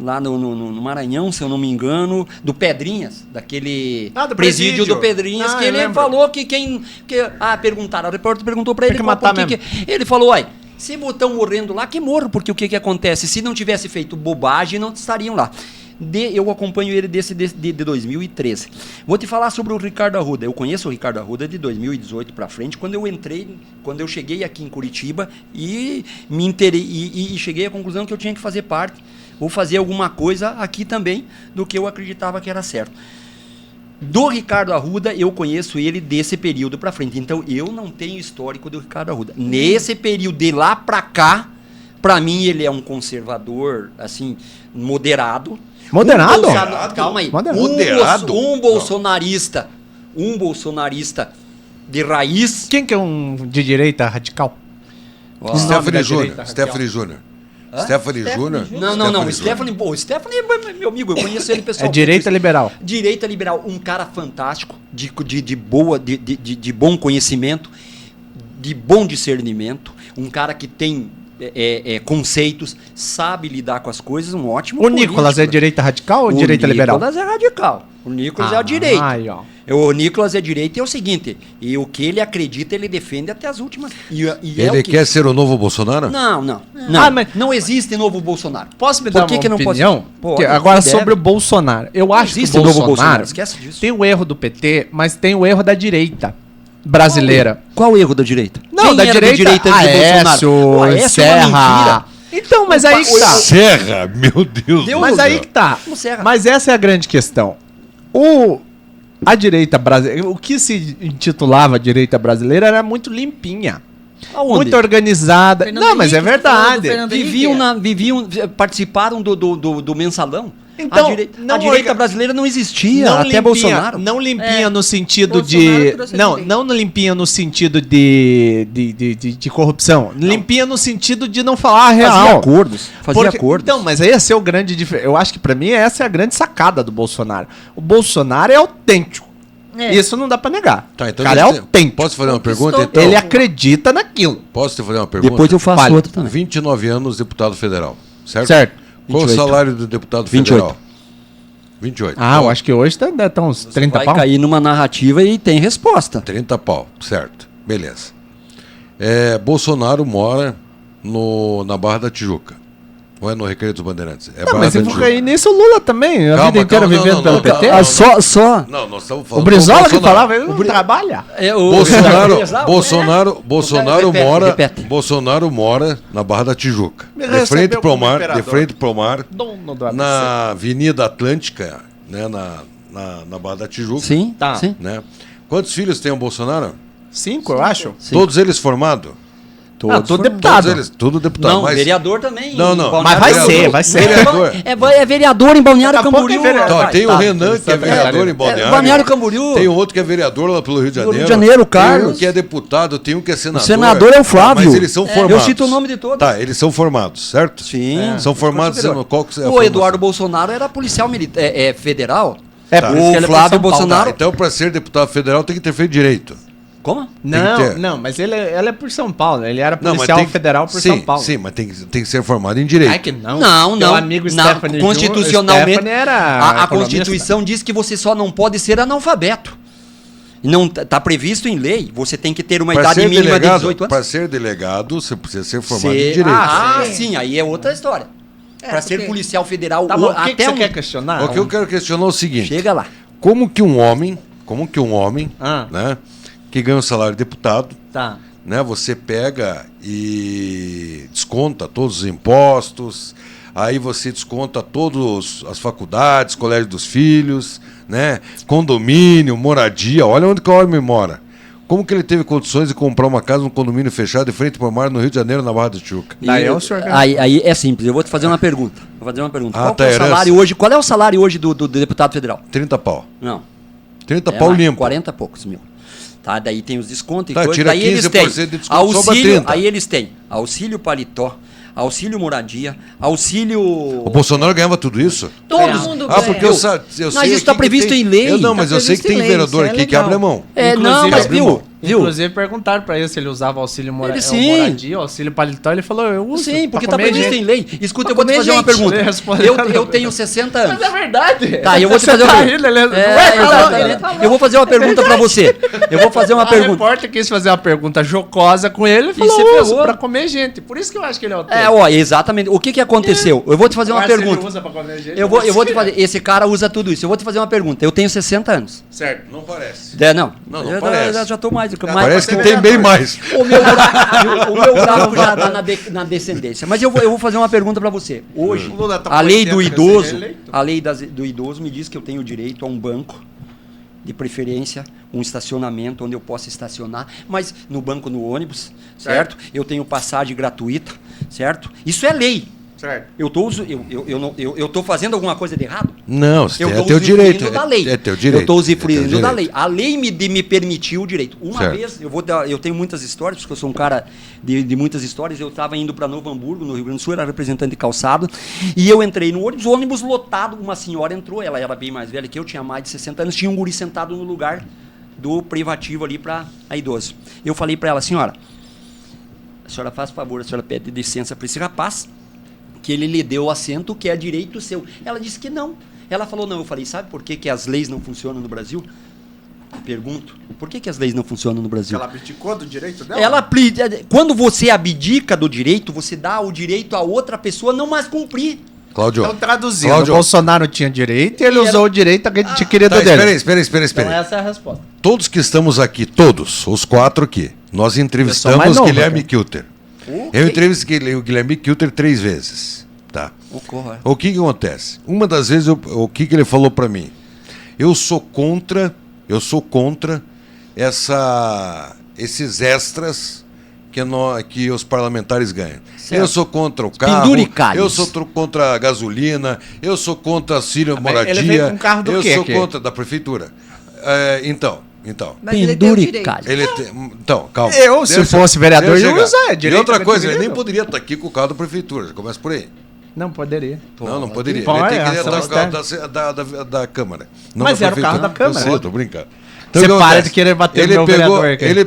lá no Maranhão, se eu não me engano, do Pedrinhas, daquele do presídio do Pedrinhas, Ah, que eu ele lembro. falou perguntaram, o repórter perguntou pra ele que qual- matar o que ele falou, olha, se estão morrendo lá, que morram, porque o que acontece? Se não tivesse feito bobagem, não estariam lá. Eu acompanho ele de 2013. Vou te falar sobre o Ricardo Arruda. Eu conheço o Ricardo Arruda de 2018 para frente, quando eu cheguei aqui em Curitiba e cheguei à conclusão que eu tinha que fazer parte, ou fazer alguma coisa aqui também, do que eu acreditava que era certo. Do Ricardo Arruda, eu conheço ele desse período para frente. Então, eu não tenho histórico do Ricardo Arruda. Nesse período de lá para cá, para mim, ele é um conservador, assim, moderado. Moderado? Calma aí. Moderado. Moderado? Um bolsonarista de raiz. Quem que é um de direita radical? Ó, nome da Stephanie Júnior. direita, Stephanie Júnior. Stephanie Júnior. Não, Stephanie, pô, Stephanie é meu amigo, eu conheço ele É pessoalmente. direita liberal. Direita liberal, um cara fantástico, de bom conhecimento, de bom discernimento, um cara que tem conceitos, sabe lidar com as coisas, um ótimo O Nicolas é político. direita radical ou direita liberal? O Nicolas é radical. O Nicolas é a direita. Aí, ó. O Nicolas é direita e é o seguinte, e o que ele acredita, ele defende até as últimas. E é Ele o que... quer ser o novo Bolsonaro? Não. mas- Não existe novo Bolsonaro. Posso me Por dar que uma que não pode- opinião? Pode, Que agora deve. sobre o Bolsonaro. Eu acho que existe o novo Bolsonaro, Bolsonaro, esquece disso. tem o erro do PT, mas tem o erro da direita brasileira. Qual o erro da direita? Não, Quem da era direita, antes de Aécio, Bolsonaro? O Aécio é uma Serra. mentira. Então, mas aí que tá. Serra, meu Deus Deu- do Mas céu. aí que tá. O Serra. Mas essa é a grande questão. A direita brasileira, o que se intitulava direita brasileira era muito limpinha. Aonde? Muito organizada. Fernando Não, mas é Henrique, você tá falando do verdade. Fernando Henrique? Viviam, participaram do mensalão. Então, a direita brasileira não existia até limpinha, Bolsonaro. Não limpinha É. no sentido Bolsonaro de. trouxe a Não, direita. não limpinha no sentido de corrupção. Limpinha no sentido de não falar a real. Fazia acordos. Porque- Então, mas aí esse é o grande diferença. Eu acho que pra mim essa é a grande sacada do Bolsonaro. O Bolsonaro é autêntico. É. Isso não dá pra negar. Tá, então o cara é nós te- autêntico. Posso fazer uma Conquistou pergunta, então? Ele acredita naquilo. Posso te fazer uma pergunta? Depois eu faço Fale. outra também. 29 anos, deputado federal, certo? Certo. Qual o 28. salário do deputado 28. federal? 28. Ah, eu acho que hoje deve estar uns 30 Vai pau. cair numa narrativa e tem resposta. 30 pau, certo. Beleza. Bolsonaro mora na Barra da Tijuca. Ou é no Recreio dos Bandeirantes? É Não, Barra mas da eu vou Tijuca. cair nisso o Lula também. A Calma, vida inteira calma, vivendo não, pelo não, PT. calma. Só. Não, nós estamos O falando Brizola do que Bolsonaro. falava, ele não trabalha. Bolsonaro mora na Barra da Tijuca. Me De recebeu frente pro como mar, imperador. de frente pro mar, Dono do ABC. na Avenida Atlântica, né, na Barra da Tijuca. Sim, Tá. sim. Né? Quantos filhos tem o Bolsonaro? 5, eu acho. Sim. Todos eles formados? Ah, todo foram- deputado. Todos eles, tudo deputado. Não, mas... vereador também. Não, não. Balneário Mas vai Camboriú. ser, vai ser. Vereador. É vereador em Balneário Daqui a pouco Camboriú. é vereador. Tá, rapaz. tem o Tá. Renan, que é vereador em Balneário. Balneário Camboriú. Tem um outro que é vereador lá pelo Rio de Do Rio Janeiro. de Janeiro, o Tem um Carlos. que é deputado, tem um que é senador. O senador é o Flávio. Mas eles são formados. Eu cito o nome de todos. Tá, eles são formados, certo? Sim. São formados no qual que é a O formação? Eduardo Bolsonaro era policial federal. É, Tá. por isso que ele O é Flávio pra São Paulo. Bolsonaro- Então, para ser deputado federal, tem que ter feito direito. Como? Não, Tem que ter. não, mas ele é por São Paulo. Ele era Não, mas policial tem que- federal por sim, São Paulo. Sim, mas tem que ser formado em direito. Ai que não. Não, Teu não. amigo Na- Stephanie constitucionalmente, Stephanie era a economista. Constituição diz que você só não pode ser analfabeto. Não está previsto em lei. Você tem que ter uma Para idade ser mínima de delegado, 18 anos. para ser delegado, você precisa ser formado em Ser- direito. sim, aí é outra história. Para ser porque- policial federal, Tá bom, o que até você um... quer questionar? O que eu quero questionar é o seguinte: Chega lá. como que um homem, Ah. né, que ganha um salário de deputado, Tá. né, você pega e desconta todos os impostos, aí você desconta todas as faculdades, colégio dos filhos, né, condomínio, moradia, olha onde que o homem mora. Como que ele teve condições de comprar uma casa num condomínio fechado de frente para o mar no Rio de Janeiro, na Barra do Tijuca? Daí E- é o senhor que- aí é simples, eu vou te fazer uma pergunta. Vou fazer uma pergunta. Ah, Qual, que tá, é o herança. salário hoje, qual é o salário hoje do deputado federal? 30 pau. Não. 30 É pau mais, limpo. 40 e poucos mil. Tá, daí tem os descontos e Tá, coisa. tira Daí eles 15% têm de desconto, sobra auxílio, 30. aí eles têm auxílio paletó, auxílio moradia, auxílio... O Bolsonaro ganhava tudo isso? Todo É. mundo Ah, ganha. porque eu sei Mas aqui isso tá que previsto tem- em lei. Eu não, Tá mas eu sei que previsto tem em lei, vereador isso é aqui que legal. abre a mão. É, não, Inclusive, mas abriu viu? mão. Viu? Inclusive perguntaram pra ele se ele usava auxílio Ele sim. moradia, auxílio paletó, ele falou, eu uso. Sim, porque pra tá comer previsto gente. em lei. Escuta, Pra eu vou te comer fazer uma gente. pergunta. Ele respondeu. Eu tenho 60 anos. Mas é verdade. Tá, eu vou te Você fazer uma tá pergunta. rindo, ele- É, Ué, falou, exatamente. ele falou. Eu vou fazer uma pergunta pra você. Eu vou fazer uma A pergunta. repórter quis fazer uma pergunta jocosa com ele e você falou, uso ferrou. pra comer gente. Por isso que eu acho que ele é o É, ó, exatamente. O que que aconteceu? Eu vou te fazer uma pergunta. Usa pra comer gente, Eu vou te fazer. Esse cara usa tudo isso. Eu vou te fazer uma pergunta. Eu tenho 60 anos. Certo, não parece. Não. Não Eu parece. já tô mais. Parece que ser tem bem vereador. mais. O meu gráfico já dá na descendência. Mas eu vou fazer uma pergunta pra você. Hoje, O Lula tá a lei com do 80 idoso, recém-eleito. a lei do idoso me diz que eu tenho direito a um banco, de preferência, um estacionamento onde eu possa estacionar, mas no banco, no ônibus, certo? Eu tenho passagem gratuita, certo? Isso é lei. Certo. Eu tô fazendo alguma coisa de errado? Não, Eu é tô teu direito. usufruindo da lei. É teu direito. Eu estou é usufruindo teu da direito. lei. A lei me permitiu o direito. Uma Certo. vez, eu tenho muitas histórias, porque eu sou um cara de muitas histórias. Eu estava indo para Novo Hamburgo, no Rio Grande do Sul, era representante de calçado, e eu entrei no ônibus lotado, uma senhora entrou, ela era bem mais velha que eu, tinha mais de 60 anos, tinha um guri sentado no lugar do privativo ali para a idoso. Eu falei para ela, senhora, a senhora faz favor, a senhora pede licença para esse rapaz, que ele lhe deu o assento, que é direito seu. Ela disse que não. Ela falou não. Eu falei, sabe por que as leis não funcionam no Brasil? Pergunto, por que as leis não funcionam no Brasil? Ela abdicou do direito dela? Quando você abdica do direito, você dá o direito a outra pessoa não mais cumprir. Cláudio. Então, traduzindo, Cláudio. o Bolsonaro tinha direito e ele usou o direito adquirido Tá, dele. espera aí. Então essa é a resposta. Todos que estamos aqui, todos, os 4 aqui, nós Eu sou entrevistamos mais novo, Guilherme cara. Kilter. Eu entrevistei o Guilherme Kilter 3 vezes. Tá. O que acontece? Uma das vezes, o que ele falou para mim? Eu sou contra esses extras que os parlamentares ganham. Certo. Eu sou contra o carro, Penduricalhos. eu sou contra a gasolina, eu sou contra a auxílio Mas moradia, ele veio com carro do eu quê sou aqui? contra da prefeitura. Então. Mas ele tem o direito. Então, calma. Eu, se fosse vereador, deixa eu ia chegar. usar, é E direito outra coisa, ele adquirido. nem poderia estar aqui com o carro da prefeitura. Já começa por aí. Não poderia. Não poderia. Pode, Ele tem que ação estar com o carro da Câmara. Não Mas da era o carro prefeitura. da Câmara. Eu sei, tô brincando. Você o que para acontece? de querer bater ele no meu pegou, vereador aqui. Ele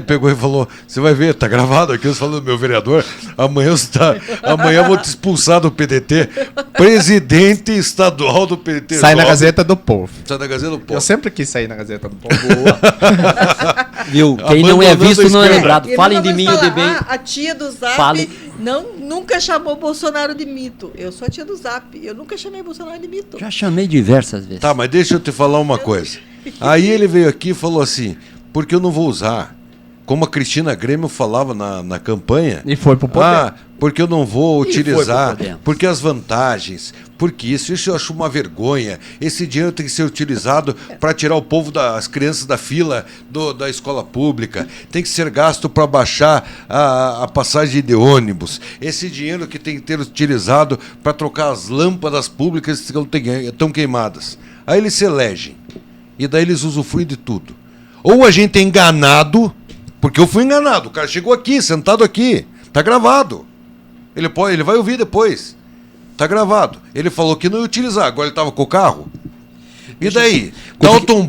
pegou e falou, você vai ver, tá gravado aqui, eu falando do meu vereador, amanhã eu vou te expulsar do PDT. Presidente estadual do PDT. Sai na Sobe. Gazeta do Povo. Sai na Gazeta do Povo. Eu sempre quis sair na Gazeta do Povo. Viu? Quem não é Abandonando visto a não é esquerda. lembrado. Ele Falem não de vai mim falar, ou de bem. a tia do Zap Fale. nunca chamou Bolsonaro de mito. Eu sou a tia do Zap. Eu nunca chamei Bolsonaro de mito. Já chamei diversas vezes. Tá, mas deixa eu te falar uma coisa. Aí ele veio aqui e falou assim, porque eu não vou usar, como a Cristina Grêmio falava na campanha. E foi pro poder. Porque eu não vou E foi utilizar, pro poder. porque as vantagens, porque isso eu acho uma vergonha. Esse dinheiro tem que ser utilizado para tirar o povo as crianças da fila da escola pública. Tem que ser gasto para baixar a passagem de ônibus. Esse dinheiro que tem que ter utilizado para trocar as lâmpadas públicas que estão queimadas. Aí eles se elegem. E daí eles usufruem de tudo. Ou a gente é enganado, porque eu fui enganado. O cara chegou aqui, sentado aqui. Tá gravado. Ele vai ouvir depois. Tá gravado. Ele falou que não ia utilizar, agora ele estava com o carro. E daí? Dalton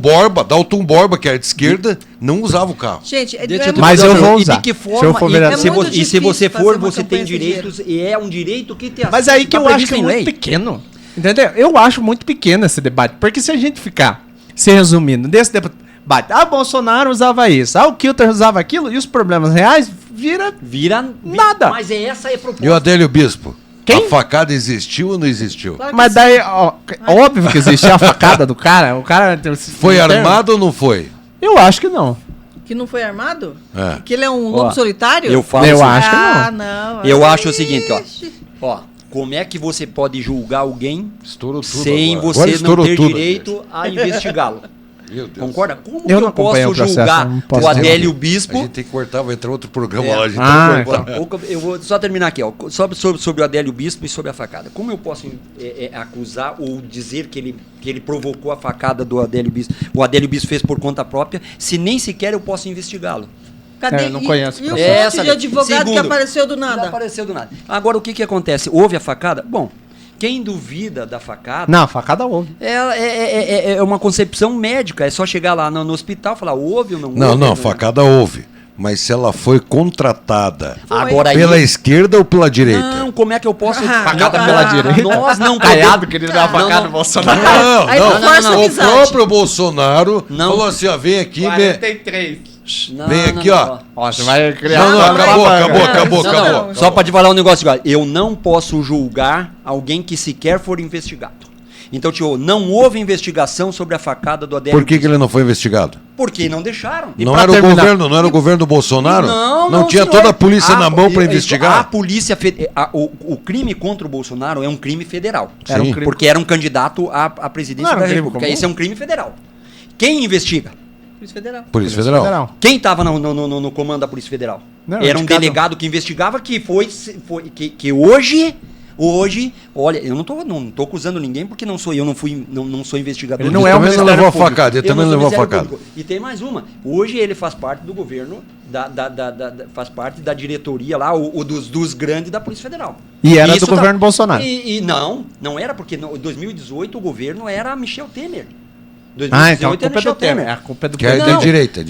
Borba, que era de esquerda, não usava o carro. Gente, Deixa eu te Mas fazer eu uma vou pergunta. usar. E de que Se eu forma? for E, vereador. se É muito vo- e se você difícil for, fazer uma você tem campanha sem direitos, e é um direito que te Mas aí que tá eu acho que é previsto em muito lei. pequeno. Entendeu? Eu acho muito pequeno esse debate. Porque se a gente ficar se resumindo desse debate, Bolsonaro usava isso, o Kilter usava aquilo, e os problemas reais Vira Nada. Mas essa é a proposta. E o Adélio Bispo? Quem? A facada existiu ou não existiu? Claro que Mas sim. daí, óbvio que existia a facada do cara. O cara Foi armado ou não foi? Eu acho que não. Que não foi armado? É. Que ele é um lobo solitário? Eu falo Eu assim, acho que Ah, não. Eu acho o seguinte, Ixi. ó, como é que você pode julgar alguém Estourou tudo sem agora. Agora você não estourou ter tudo. direito a investigá-lo? Meu Deus. Concorda? Como Eu que não eu posso acompanhei o processo, julgar não posso o Adélio dizer. A Bispo? gente tem que cortar, vai entrar outro programa É. lá. A gente Ah, tem que cortar. Eu vou só terminar aqui, ó, sobre o Adélio Bispo e sobre a facada. Como eu posso acusar ou dizer que ele provocou a facada do Adélio Bispo? O Adélio Bispo fez por conta própria, se nem sequer eu posso investigá-lo. Cadê? Eu não conheço. E o Essa monte de advogado que segundo, apareceu do Não nada? apareceu do nada. Agora, o que acontece? Houve a facada? Bom, quem duvida da facada... Não, facada houve. É uma concepção médica, é só chegar lá no hospital e falar, houve ou não houve? Não, facada houve. Mas se ela foi contratada Foi. Agora aí... pela esquerda ou pela direita? Não, como é que eu posso... Facada Não, pela direita. Nós não Caiado podemos... querer dar uma Não, facada não. no Bolsonaro. Não, Aí não. força a O amizade. próprio Bolsonaro Não. falou assim, ó, vem aqui... 43. Não, Vem não, aqui, não, ó. Ó, você vai criar... Não, Não, acabou. Não, só para te falar um negócio agora. Eu não posso julgar alguém que sequer for investigado. Então, tio, não houve investigação sobre a facada do Adélio. Por que ele não foi investigado? Porque não deixaram. E Não pra era, terminar- não era o governo do Bolsonaro? Não, tinha senhor. toda a polícia Ah, na mão para A investigar? polícia... O crime contra o Bolsonaro é um crime federal. Era um Sim. crime. Porque era um candidato à presidência Não era da um crime República. comum? Esse é um crime federal. Quem investiga? Polícia Federal. Polícia Federal. Quem estava no comando da Polícia Federal? Não, Era um de cada um. delegado que investigava que hoje, olha, eu não tô acusando ninguém porque não sou eu, não sou investigador. Ele não do é um Ministério Ministério Público. facada, ele Eu também não não sou levou Ministério facada. Público. E tem mais uma. Hoje ele faz parte do governo, faz parte da diretoria lá, dos grandes da Polícia Federal. E era Isso do governo Bolsonaro. E não era, porque em 2018 o governo era Michel Temer. Ah, então a 2018 era culpa é do Michel Temer. A culpa é do Que é Não. direita.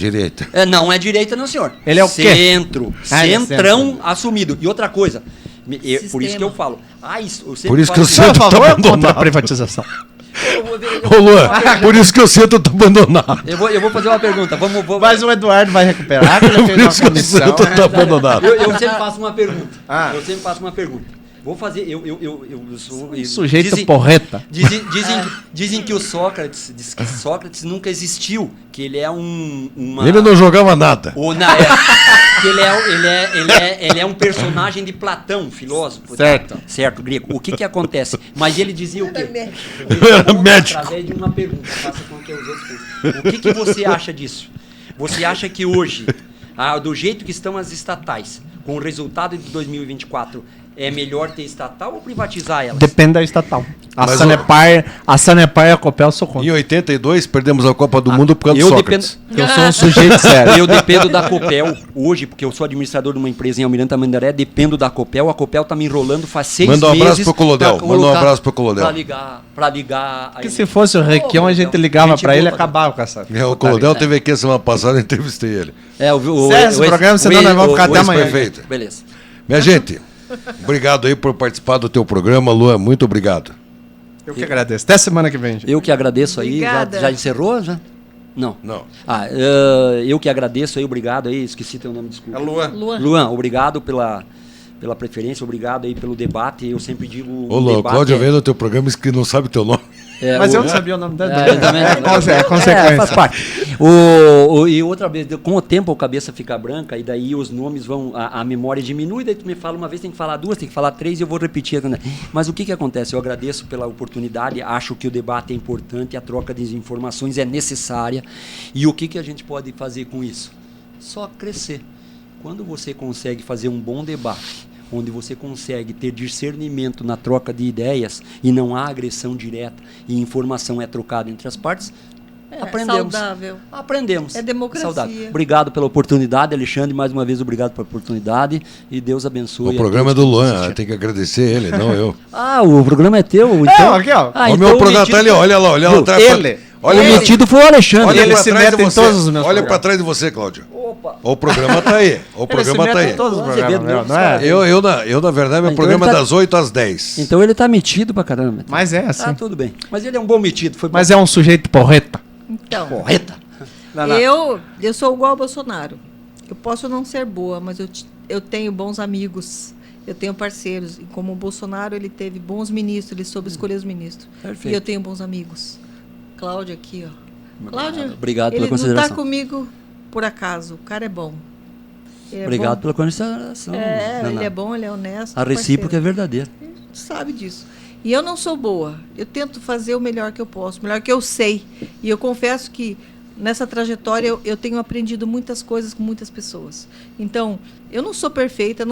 Não é direita, não, senhor. Ele é o quê? Centro. Ah, ele é Centrão centro. assumido. E outra coisa, por isso que eu Sistema. falo. Eu sempre Por isso que falo eu assim, Você é a Centro tá favor ou abandonado. contra a privatização? Ô Luan, por isso que o centro tá abandonado. eu vou fazer uma pergunta. Vamos, Mas o Eduardo vai recuperar, que ele Por fez uma isso que o comissão. centro tá abandonado. eu sempre faço uma pergunta. Ah. Eu sempre faço uma pergunta. Vou fazer. Eu sou. Sujeito porreta. Dizem que o Sócrates. Diz que Sócrates nunca existiu. Que ele é uma. Ele não jogava nada. Que ele é um personagem de Platão, filósofo. Certo. Certo, grego. O que acontece? Mas ele dizia o quê? Era médico. Através de uma pergunta, faça com que os outros pensem. O que você acha disso? Você acha que hoje, do jeito que estão as estatais, com o resultado de 2024, é melhor ter estatal ou privatizar elas? Depende da estatal. A Mas Sanepar e a Copel sou contra. Em 82 perdemos a Copa do Mundo por causa do eu Sócrates. Eu sou um sujeito sério. Eu dependo da Copel hoje, porque eu sou administrador de uma empresa em Almirante Tamandaré, dependo da Copel. A Copel tá me enrolando faz 6 meses. Manda um abraço pro Colodel, pra manda um colocar- abraço pro Colodel. Pra ligar. Porque se fosse o Requião, a gente ligava pra ele e acabava com essa. O Colodel teve aqui a semana passada, eu entrevistei ele. Sério, esse programa, senão nós vamos ficar até amanhã. Perfeito. Beleza. Minha gente, obrigado aí por participar do teu programa, Luan, muito obrigado. Eu que agradeço. Até semana que vem, gente. Eu que agradeço aí. Obrigada. Já encerrou? Já? Não. Não. Eu que agradeço aí, obrigado aí. Esqueci teu nome, desculpa. É Luan. Luan, obrigado pela preferência, obrado aí pelo debate. Eu sempre digo. Ô, Luan, o Cláudio veio no teu programa e que não sabe teu nome. Mas eu não sabia o nome dele. Eu também não. É consequência. Faz parte. E outra vez, com o tempo a cabeça fica branca e daí os nomes vão, a memória diminui, daí tu me fala uma vez, tem que falar duas, tem que falar três e eu vou repetir. Mas o que acontece? Eu agradeço pela oportunidade, acho que o debate é importante, a troca de informações é necessária. E o que a gente pode fazer com isso? Só crescer. Quando você consegue fazer um bom debate, onde você consegue ter discernimento na troca de ideias e não há agressão direta e informação é trocada entre as partes, aprendemos. Saudável. Aprendemos. É democracia. Saudável. Obrigado pela oportunidade, Alexandre, mais uma vez obrigado pela oportunidade e Deus abençoe. O programa é do Luan, tem que agradecer ele, não eu. O programa é teu, então. Aqui, ó. O meu programa tá ali, olha lá atrás. Ele. Olha O pra- metido foi o Alexandre. Olha, ele pra se trás mete de em você. todos os meus Olha pra programas. trás de você, Cláudio. Opa. O programa tá aí. O programa tá aí. Todos os Você programas, vê, meu, não é? Eu, na verdade, meu Então programa ele é tá- das 8 às 10. Então ele tá metido pra caramba. Mas é assim. Tudo bem. Mas ele é um bom metido. Foi Mas é um sujeito porreta. Então, correta. eu sou igual ao Bolsonaro. Eu posso não ser boa, mas eu tenho bons amigos. Eu tenho parceiros. E como o Bolsonaro, ele teve bons ministros, ele soube escolher os ministros. Perfeito. E eu tenho bons amigos. Cláudio aqui, ó. Cláudio, Obrigado pela ele não consideração. está comigo por acaso. O cara é bom. Ele é Obrigado bom. pela consideração. Ele é bom, ele é honesto. A recíproca é parceiro. verdadeira. Sabe disso. E eu não sou boa. Eu tento fazer o melhor que eu posso, o melhor que eu sei. E eu confesso que nessa trajetória eu tenho aprendido muitas coisas com muitas pessoas. Então, eu não sou perfeita,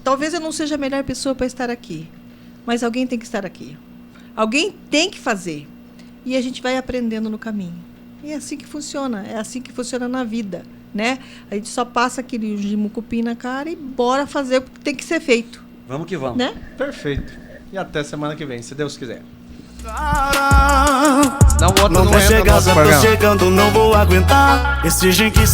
talvez eu não seja a melhor pessoa para estar aqui. Mas alguém tem que estar aqui. Alguém tem que fazer. E a gente vai aprendendo no caminho. E é assim que funciona. É assim que funciona na vida. Né? A gente só passa aquele mucupim na cara e bora fazer o que tem que ser feito. Vamos que vamos. Né? Perfeito. E até semana que vem, se Deus quiser. Cara, Não, o outro não não tá entra no chegando, nosso tô programa. chegando, não vou aguentar esse gente que